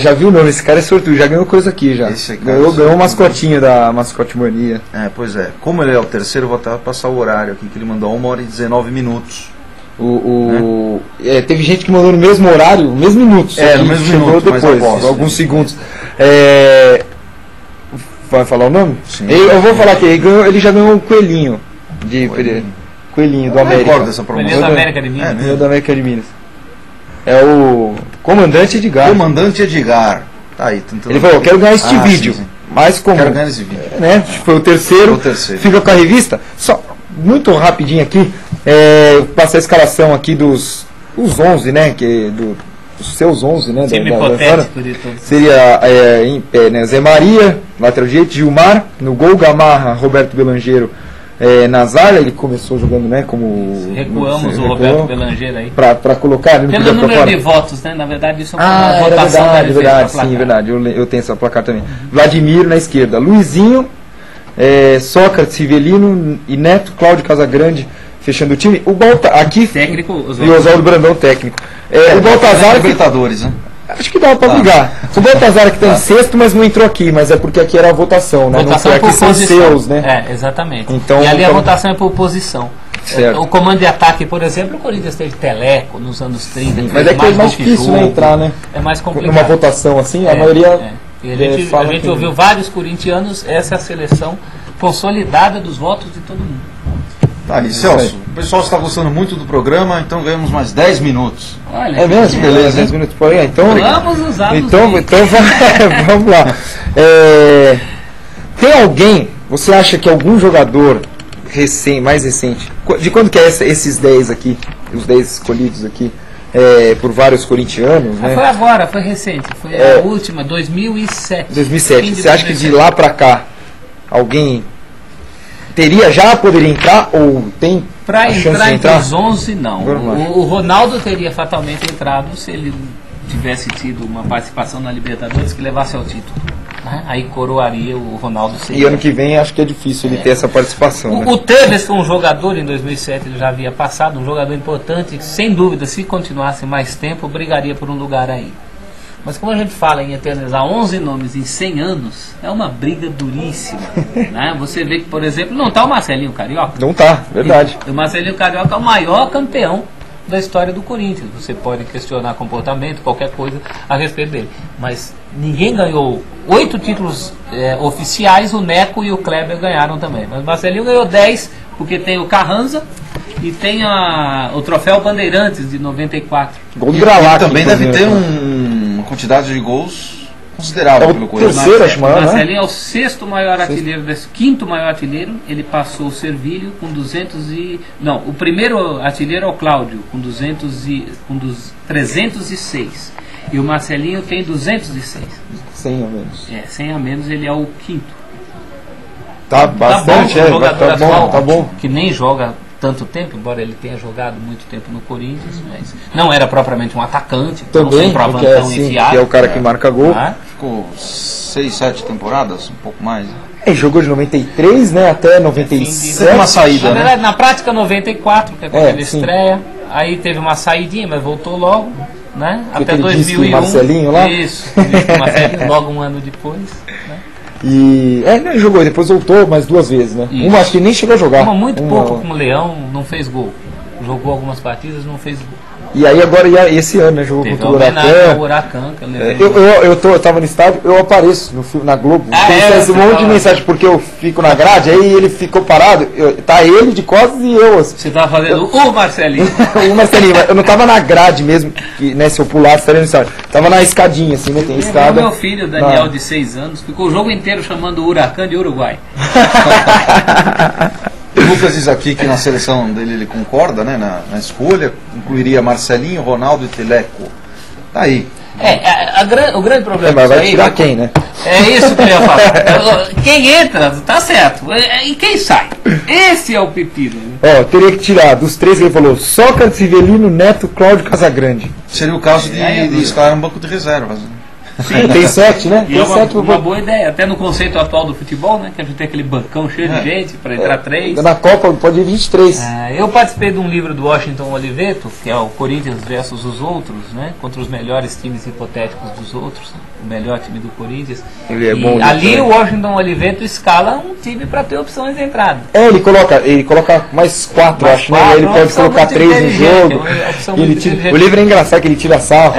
Já viu o nome, esse cara é sortudo, já ganhou coisa aqui já. Ganhou um mascotinho da Mascote Mania. Pois é. Como ele é o terceiro, eu vou até passar o horário aqui, que ele mandou 1 hora e 19 minutos. Teve gente que mandou no mesmo horário, no mesmo minuto. No mesmo minuto, depois, alguns segundos. Vai falar o nome? Sim. Eu vou falar que ele já ganhou um coelhinho. Coelhinho do Eu América. recordo dessa promoção. Coelhinho da América de Minas. Coelhinho do América de Minas. É o Comandante Edgar. Comandante Edgar. Tá aí, tentando... Ele falou, quero ganhar este vídeo. Sim, sim. Mas como... Quero ganhar esse vídeo. Né? Foi o terceiro. Fica com a revista. Só, muito rapidinho aqui, eu passei a escalação aqui dos os 11, né? Os seus 11, né? Time hipotético de todos. Seria em pé, né? Zé Maria, lateral direito, Gilmar, no gol Gamarra, Roberto Belangeiro, Nazar, ele começou jogando, né? Como recuamos o Roberto Belangeiro aí. Pra colocar, ele não pelo número de votos, né? Na verdade, isso é uma votação da verdade, sim, verdade. Eu tenho essa placar também. Vladimir na esquerda, Luizinho, Sócrates, Rivelino e Neto, Cláudio Casagrande fechando o time. O aqui técnico, e o Oswaldo Brandão técnico. O Baltazar Libertadores, né? Acho que dá pra brigar. O Baltazar que tá em sexto, mas não entrou aqui, mas é porque aqui era a votação, né? Votação não foi aqui, são seus, né? Exatamente. Então, e ali a votação é por posição. Certo. O comando de ataque, por exemplo, o Corinthians teve Teleco nos anos 30. Mas é que é mais difícil, né, entrar, né? É mais complicado. Numa votação assim, a maioria. E a gente ouviu vários corintianos, essa é a seleção consolidada dos votos de todo mundo. Tá aí, Celso, o pessoal está gostando muito do programa, então ganhamos mais 10 minutos. Olha, é mesmo? Beleza, 10 minutos por aí. Então, vamos usar então vamos lá. Tem alguém, você acha que algum jogador mais recente, de quando que é esses 10 aqui, os 10 escolhidos aqui, por vários corintianos, né? Foi agora, foi recente, foi a última, 2007. 2007, você acha que de lá pra cá, alguém poderia entrar ou tem para entrar entre os 11 não. O Ronaldo teria fatalmente entrado se ele tivesse tido uma participação na Libertadores que levasse ao título, né? Aí coroaria o Ronaldo. E ano que vem acho que é difícil ele ter essa participação. O Tevez foi um jogador, em 2007 ele já havia passado, um jogador importante que sem dúvida se continuasse mais tempo brigaria por um lugar aí. Mas como a gente fala em eternizar 11 nomes em 100 anos, é uma briga duríssima, né? Você vê que, por exemplo, não está o Marcelinho Carioca. Não está, verdade. O Marcelinho Carioca é o maior campeão da história do Corinthians. Você pode questionar comportamento, qualquer coisa a respeito dele. Mas ninguém ganhou 8 títulos oficiais, o Neco e o Kleber ganharam também. Mas o Marcelinho ganhou 10, porque tem o Carranza e tem o troféu Bandeirantes de 94. Gol do Gralac, também deve ter uma quantidade de gols considerável pelo Corinthians. Terceiro, acho maior, Marcelinho é o sexto maior artilheiro, quinto maior artilheiro. Ele passou o Servílio com 200 e... Não, o primeiro artilheiro é o Cláudio, com 306. E o Marcelinho tem 206. 100 a menos. 100 a menos, ele é o quinto. Tá bastante, tá bom. Que nem joga tanto tempo, embora ele tenha jogado muito tempo no Corinthians, mas não era propriamente um atacante. Também, porque que é o cara que marca gol. Ficou 6, 7 temporadas, um pouco mais. Jogou de 93, né, até 97. Teve uma saída, na verdade, na prática 94, que é quando ele estreia. Aí teve uma saidinha, mas voltou logo, né? Até 2001. Marcelinho lá? Isso, o Marcelinho logo um ano depois, né? E ele jogou, e depois voltou mais 2 vezes, né? Isso. Uma acho que nem chegou a jogar. Muito pouco com o Leão, não fez gol. Jogou algumas partidas, não fez gol. E aí agora, esse ano, né, jogou contra o Huracan. Eu tava no estádio, eu apareço na Globo. Tem esse monte de mensagem, porque eu fico na grade, aí ele ficou parado, tá ele de costas e eu. Assim. Você tava fazendo o Marcelinho. O Marcelinho, eu não tava na grade mesmo, que, né, se eu pulasse, estaria no estádio. Tava na escadinha, assim, né, tem escada. Meu filho, Daniel, de 6 anos, ficou o jogo inteiro chamando o Huracan de Uruguai. O Lucas diz aqui que na seleção dele ele concorda, né, na escolha, incluiria Marcelinho, Ronaldo e Teleco. Tá aí. O grande problema mas vai tirar quem, né? É isso que eu ia falar. Quem entra, tá certo. E quem sai? Esse é o pepino. Né? Teria que tirar dos 3 que ele falou: Sócrates, Rivelino, Neto, Cláudio Casagrande. Seria o caso de escalar um banco de reservas. Né? Sim, tem 7, né? E é uma boa ideia, até no conceito atual do futebol, né? Que a gente tem aquele bancão cheio de gente para entrar 3. Na Copa pode ir 23. Eu participei de um livro do Washington Oliveto, que é o Corinthians versus os outros, né? Contra os melhores times hipotéticos dos outros, o melhor time do Corinthians. Ele é bom. Ali o Washington Oliveto escala um time para ter opções de entrada. Ele coloca mais 4, acho, né? Ele pode colocar 3 no jogo. O livro é engraçado que ele tira sarro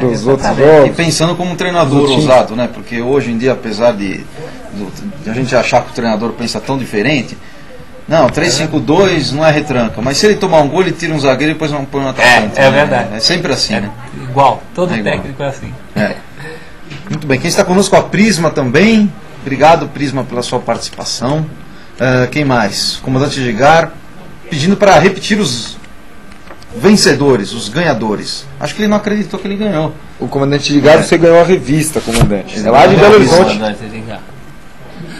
dos outros jogos. E pensando como treinador ousado, né? Porque hoje em dia, apesar de a gente achar que o treinador pensa tão diferente, Não, 3-5-2 não é retranca. Mas se ele tomar um gol, ele tira um zagueiro e depois não põe um atacante. É verdade. É sempre assim, né? Igual, todo É igual. técnico é assim. É. Muito bem, quem está conosco a Prisma também. Obrigado, Prisma, pela sua participação. Quem mais? Comandante Edgar, pedindo para repetir os vencedores, os ganhadores. Acho que ele não acreditou que ele ganhou. O comandante Edgar, você ganhou a revista, comandante. Ele É lá de ganhou Belo a revista. Horizonte. Comandante Edgar.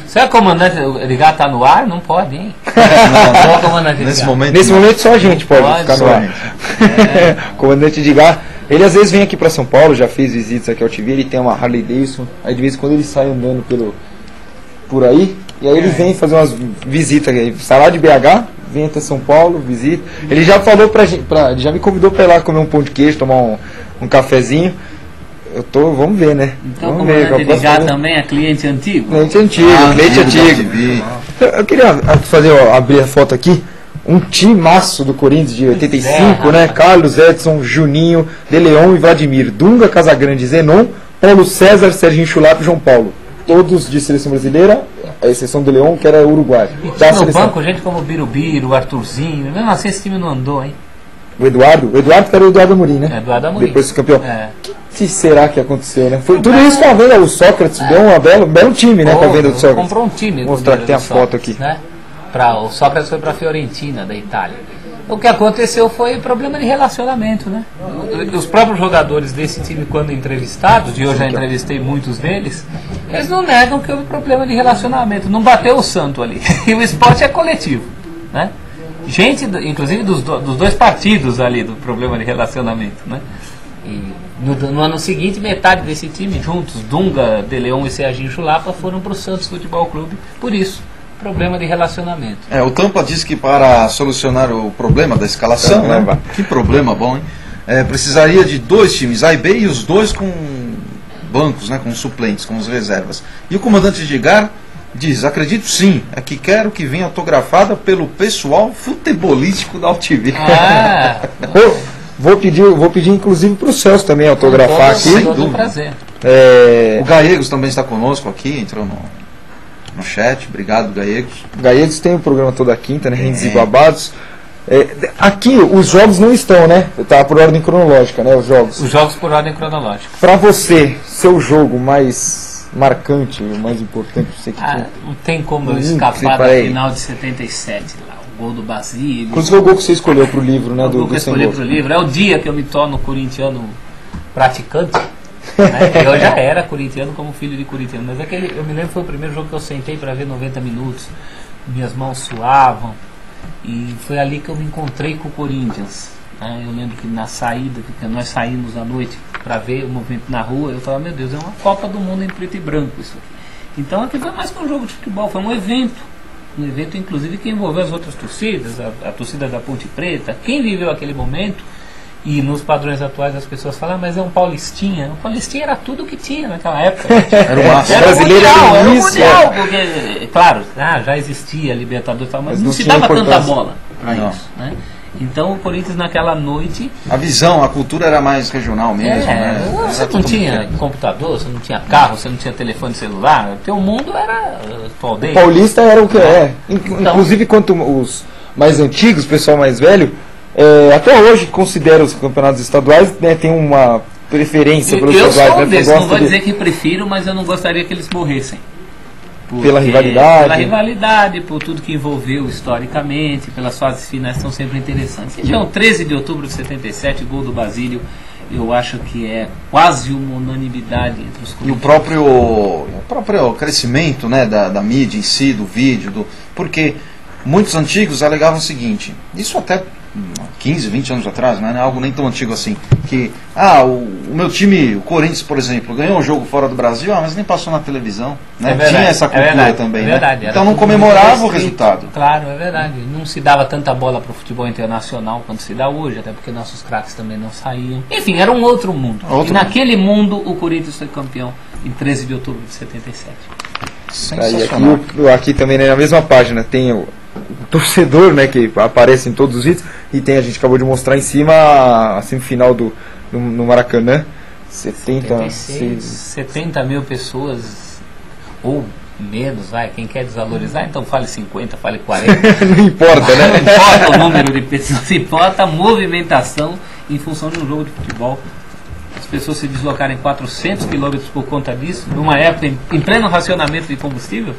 Se o comandante Edgar tá no ar, não pode, hein? Não, Só o comandante nesse Edgar. momento, Nesse não. momento só a gente pode Pode, ficar só no a ar. gente. O comandante Edgar, ele às vezes vem aqui para São Paulo, já fez visitas aqui ao TV, ele tem uma Harley Davidson, aí de vez em quando ele sai andando por aí, e aí ele vem fazer umas visitas, sai lá de BH, vem até São Paulo, visita. Ele já falou ele já me convidou para ir lá comer um pão de queijo, tomar um cafezinho. Vamos ver, né? Então o Vamos ver. comandante Edgar também é cliente antigo? Cliente antigo, cliente antigo. Eu queria abrir a foto aqui. Um timaço do Corinthians de 85, né? Carlos, Edson, Juninho, De Leon e Vladimir. Dunga, Casagrande, Zenon, Paulo César, Serginho Chulapa e João Paulo. Todos de seleção brasileira, a exceção do Leon, que era uruguai. E tinha no banco gente como o Birubiru, o Arthurzinho. Mesmo assim esse time não andou, hein? O Eduardo que era o Eduardo Amorim, né? Eduardo Amorim. Depois do campeão. É. O que será que aconteceu, né? Foi tudo isso com a venda. O Sócrates deu um belo time, né? Com a venda do Sócrates. Comprou um time. Vou mostrar que tem a foto aqui. Né? O Sócrates foi para a Fiorentina, da Itália. O que aconteceu foi problema de relacionamento, né? Os próprios jogadores desse time, quando entrevistados, e eu já entrevistei muitos deles, eles não negam que houve problema de relacionamento. Não bateu o santo ali. E o esporte é coletivo, né? Gente, inclusive dos dois partidos ali, do problema de relacionamento, né? E no ano seguinte, metade desse time, juntos, Dunga, De Leon e Serginho Chulapa, foram para o Santos Futebol Clube. Por isso, problema de relacionamento. O Tampa diz que para solucionar o problema da escalação, né? Que problema bom, hein? Precisaria de 2 times, A e B, e os 2 com bancos, né? Com suplentes, com as reservas. E o comandante Edgar diz: acredito sim, é que quero que venha autografada pelo pessoal futebolístico da UTV. Vou pedir inclusive para o Celso também autografar aqui. Sem dúvida. Prazer. O Gallegos também está conosco aqui, entrou no chat. Obrigado, Gallegos. O Gallegos tem o programa toda quinta, né? Rendes e Babados. Aqui os jogos não estão, né? Tá por ordem cronológica, né? Os jogos por ordem cronológica. Para você, seu jogo mais marcante, o mais importante, você que não tem como eu escapar da final de 77 lá, o gol do Basílio. Inclusive o gol que você escolheu pro livro, né? O gol que eu escolhi pro livro. É o dia que eu me torno corintiano praticante. Né? Eu já era corintiano como filho de corintiano, mas eu me lembro que foi o primeiro jogo que eu sentei para ver 90 minutos. Minhas mãos suavam e foi ali que eu me encontrei com o Corinthians. Eu lembro que na saída, que nós saímos à noite para ver o movimento na rua, eu falava: meu Deus, é uma Copa do Mundo em preto e branco isso aqui. Então aqui foi mais que um jogo de futebol, foi um evento inclusive que envolveu as outras torcidas, a torcida da Ponte Preta. Quem viveu aquele momento, e nos padrões atuais as pessoas falam: mas é um paulistinha. O paulistinha era tudo que tinha naquela época. Era o máximo. Era o mundial, isso, porque, claro, já existia Libertadores, mas não se tinha dava tanta importância. bola para isso, né? Então o Corinthians naquela noite... A visão, a cultura era mais regional mesmo, né? Você não tinha computador, você não tinha carro, você não tinha telefone celular. O teu mundo era tua aldeia. O paulista era o que é. Inclusive, quanto os mais antigos, o pessoal mais velho, até hoje considera os campeonatos estaduais, né, tem uma preferência pelos estaduais. Eu sou né, desse, não vou dizer que prefiro, mas eu não gostaria que eles morressem. Pela rivalidade? Pela rivalidade, por tudo que envolveu historicamente, pelas fases finais que são sempre interessantes. Então, 13 de outubro de 77, gol do Basílio, eu acho que é quase uma unanimidade entre os clubes. E o próprio crescimento, né, da mídia em si, do vídeo, porque muitos antigos alegavam o seguinte, isso até 15, 20 anos atrás, não é algo nem tão antigo assim, que o meu time, o Corinthians, por exemplo, ganhou um jogo fora do Brasil, mas nem passou na televisão, né? Verdade, tinha essa cultura também, verdade, né? Então não comemorava o resultado. Claro, é verdade. Não se dava tanta bola para o futebol internacional quanto se dá hoje, até porque nossos craques também não saíam. Enfim, era um outro mundo. E naquele mundo o Corinthians foi campeão em 13 de outubro de 77. Sensacional. Aqui também, né, na mesma página tem o torcedor, né, que aparece em todos os vídeos, e tem, a gente acabou de mostrar em cima a semifinal no Maracanã, 70 mil pessoas, ou menos, vai, quem quer desvalorizar, então fale 50, fale 40. Não importa, né? Não importa o número de pessoas, importa a movimentação em função de um jogo de futebol. As pessoas se deslocarem 400 quilômetros por conta disso, numa época em pleno racionamento de combustível,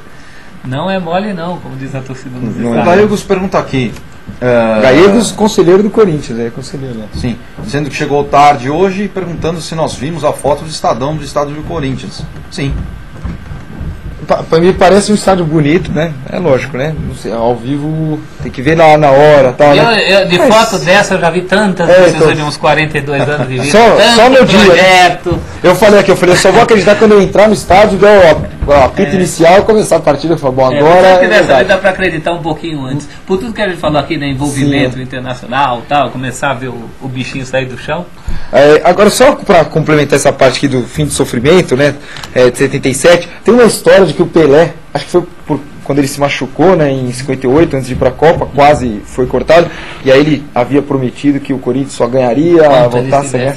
não é mole não, como diz a torcida nos O estádios. Gallegos pergunta aqui. Gallegos, conselheiro do Corinthians, conselheiro, né? Sim, dizendo que chegou tarde hoje e perguntando se nós vimos a foto do Estadão do estádio do Corinthians. Sim. Pra mim parece um estádio bonito, né? É lógico, né? Não sei, ao vivo tem que ver na hora, tal, né? De foto dessa eu já vi tantas vezes de uns 42 anos de vida. Só no dia. Projeto. Eu falei, eu só vou acreditar quando eu entrar no estádio, der o apito inicial, começar a partida, eu falo, bom, agora... Dessa dá para acreditar um pouquinho antes. Por tudo que a gente falou aqui, né, envolvimento internacional, tal, começar a ver o bichinho sair do chão. Agora, só para complementar essa parte aqui do fim do sofrimento, né, de 77, tem uma história de que o Pelé, acho que foi quando ele se machucou, né, em 58, antes de ir para a Copa, quase foi cortado, e aí ele havia prometido que o Corinthians só ganharia, voltasse a ganhar.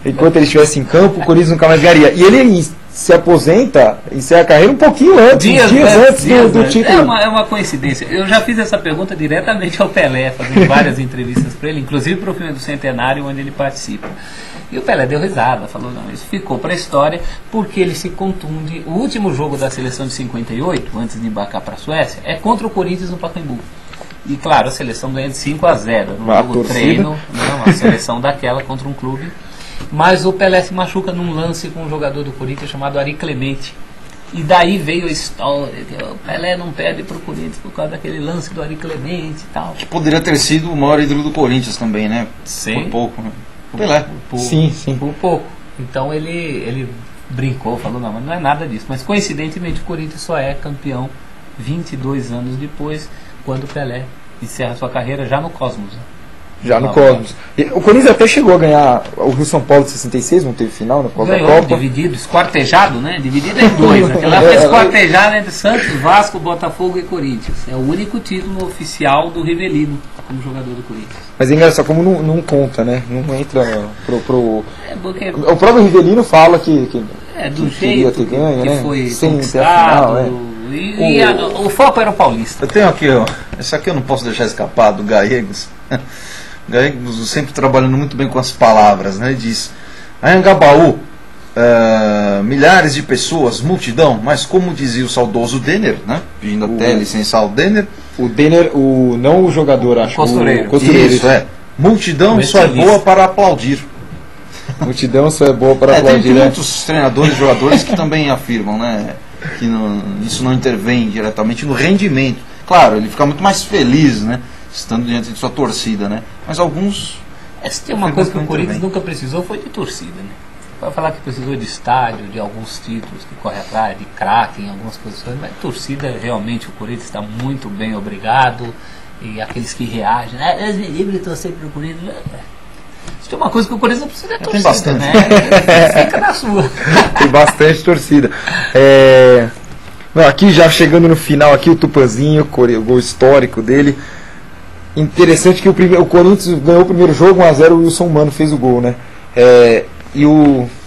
Enquanto ele estivesse em campo, o Corinthians nunca mais ganharia. E ele se aposenta, encerra a carreira um pouquinho antes, dias antes do título. É uma coincidência. Eu já fiz essa pergunta diretamente ao Pelé, fazendo várias entrevistas para ele, inclusive para o filme do Centenário, onde ele participa. E o Pelé deu risada, falou, não, isso ficou para a história, porque ele se contunde. O último jogo da seleção de 58, antes de embarcar para a Suécia, é contra o Corinthians no Pacaembu. E claro, a seleção ganha de 5-0, no jogo treino, a seleção daquela contra um clube. Mas o Pelé se machuca num lance com um jogador do Corinthians chamado Ari Clemente. E daí veio a história que o Pelé não perde para o Corinthians por causa daquele lance do Ari Clemente e tal. Que poderia ter sido o maior ídolo do Corinthians também, né? Sim. Por pouco, né? Pelé. Sim. Por pouco. Então ele brincou, falou, não, mas não é nada disso. Mas coincidentemente o Corinthians só é campeão 22 anos depois, quando o Pelé encerra sua carreira já no Cosmos. Né? Já no Cosmos. O Corinthians até chegou a ganhar o Rio São Paulo de 66, não teve final na Copa da Copa. Dividido, esquartejado, né? Dividido em dois. Aquela foi esquartejada entre Santos, Vasco, Botafogo e Corinthians. É o único título oficial do Rivelino como jogador do Corinthians. Mas é engraçado, como não conta, né? Não entra pro... Porque o próprio Rivelino fala que do que queria ter ganho, que né? foi sem ser a final, o foco era o Paulista. Eu tenho aqui, ó, esse aqui eu não posso deixar escapar, do Gallegos. Gallegos sempre trabalhando muito bem com as palavras, né? Ele diz, Anhangabaú, milhares de pessoas, multidão, mas como dizia o saudoso Denner, né? Pedindo até licenciar o Denner. O Denner, não o jogador, acho. Costureiro. O costureiro. Isso, multidão só é boa para aplaudir. Multidão só é boa para aplaudir. Tem muitos treinadores e jogadores que também afirmam, né? Que isso não intervém diretamente no rendimento. Claro, ele fica muito mais feliz, né? Estando diante de sua torcida, né? Mas alguns... Se tem uma coisa que o Corinthians nunca precisou foi de torcida, né? Vai falar que precisou de estádio, de alguns títulos que corre atrás, de craque em algumas posições, mas torcida, realmente, o Corinthians está muito bem, obrigado. E aqueles que reagem, eles me livram de torcer para o Corinthians. Se tem uma coisa que o Corinthians não precisa é torcida, tem bastante, né? Fica na sua. Tem bastante torcida. Aqui já chegando no final, aqui o Tupanzinho, o gol histórico dele. Interessante que o Corinthians ganhou o primeiro jogo 1-0, o Wilson Mano fez o gol, né?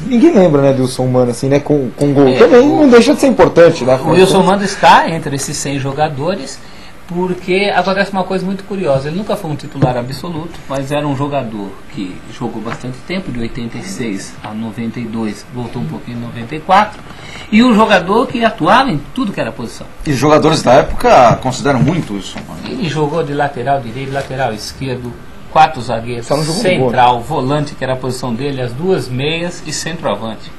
Ninguém lembra, né, do Wilson Mano, assim, né, com gol. Também não deixa de ser importante, né? O Wilson Mano está entre esses 100 jogadores, porque acontece uma coisa muito curiosa. Ele nunca foi um titular absoluto, mas era um jogador que jogou bastante tempo, de 86 a 92, voltou um pouquinho em 94, e um jogador que atuava em tudo que era posição. E os jogadores da época consideram muito isso. Ele jogou de lateral direito, lateral esquerdo, 4 zagueiros, Gol, central, volante, que era a posição dele, as 2 meias e centroavante.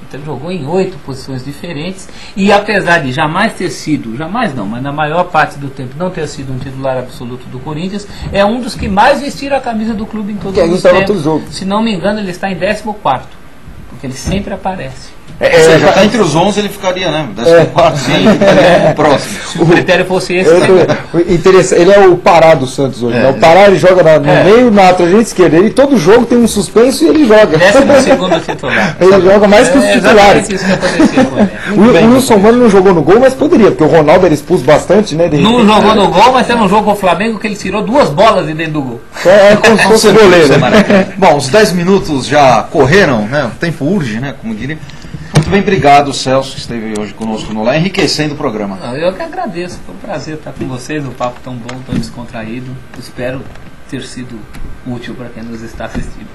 Então ele jogou em 8 posições diferentes, e apesar de jamais ter sido, jamais não, mas na maior parte do tempo não ter sido um titular absoluto do Corinthians, é um dos que mais vestiram a camisa do clube em todos os tempos. Se não me engano, ele está em 14º, porque ele sempre aparece. Já está entre os 11, ele ficaria, né? 14º, sim, ficaria próximo. Se o critério fosse esse. Interessante, ele é o Pará do Santos hoje, né? O Pará ele joga no meio, na trajeta esquerda. Ele todo jogo tem um suspenso e ele joga. 12º titular. Ele joga mais que os titulares. Isso que aconteceu com ele. O Wilson Mano não jogou no gol, mas poderia, porque o Ronaldo era expulso bastante, né? Não jogou no gol, mas teve um jogo com o Flamengo que ele tirou 2 bolas de dentro do gol. Como se fosse goleiro. Bom, os 10 minutos já correram, né? O tempo urge, né? Como diria. Muito bem, obrigado, Celso, que esteve hoje conosco no Lá, enriquecendo o programa. Eu que agradeço, foi um prazer estar com vocês, um papo tão bom, tão descontraído. Espero ter sido útil para quem nos está assistindo.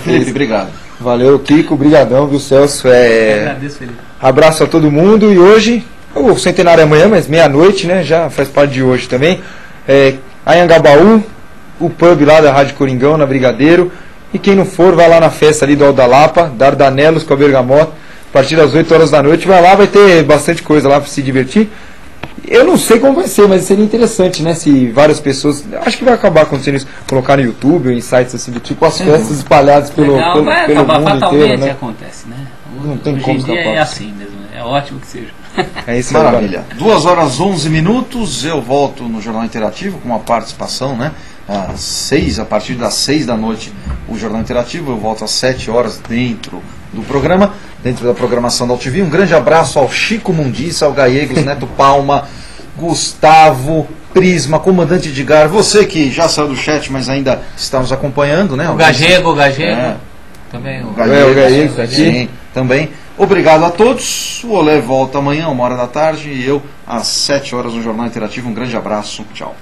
Felipe, obrigado. Valeu, Kiko, brigadão, viu, Celso? Eu agradeço, Felipe. Abraço a todo mundo e hoje, o centenário é amanhã, mas meia-noite, né? Já faz parte de hoje também. Anhangabaú, o pub lá da Rádio Coringão, na Brigadeiro. E quem não for, vai lá na festa ali do Aldalapa, Dardanelos com a Bergamota, a partir das 8 horas da noite. Vai lá, vai ter bastante coisa lá para se divertir. Eu não sei como vai ser, mas seria interessante, né? Se várias pessoas. Acho que vai acabar acontecendo isso. Colocar no YouTube ou em sites assim do tipo, as festas espalhadas pelo mundo inteiro, né? Acontece, né? Não tem Hoje como em dia escapar. é assim mesmo, é ótimo que seja. É isso, maravilha. 2 horas 11 minutos, eu volto no Jornal Interativo com uma participação, né? A partir das 6 da noite, o Jornal Interativo. Eu volto às 7 horas dentro do programa, dentro da programação da UTV. Um grande abraço ao Chico Mundiça, ao Gallegos, Neto Palma, Gustavo, Prisma, Comandante Edgar, você que já saiu do chat, mas ainda está nos acompanhando, né? O Gagego. Também o Gallegos aqui. Sim, também. Obrigado a todos. O Olé volta amanhã, 1h da tarde, e eu às 7 horas no Jornal Interativo. Um grande abraço. Tchau.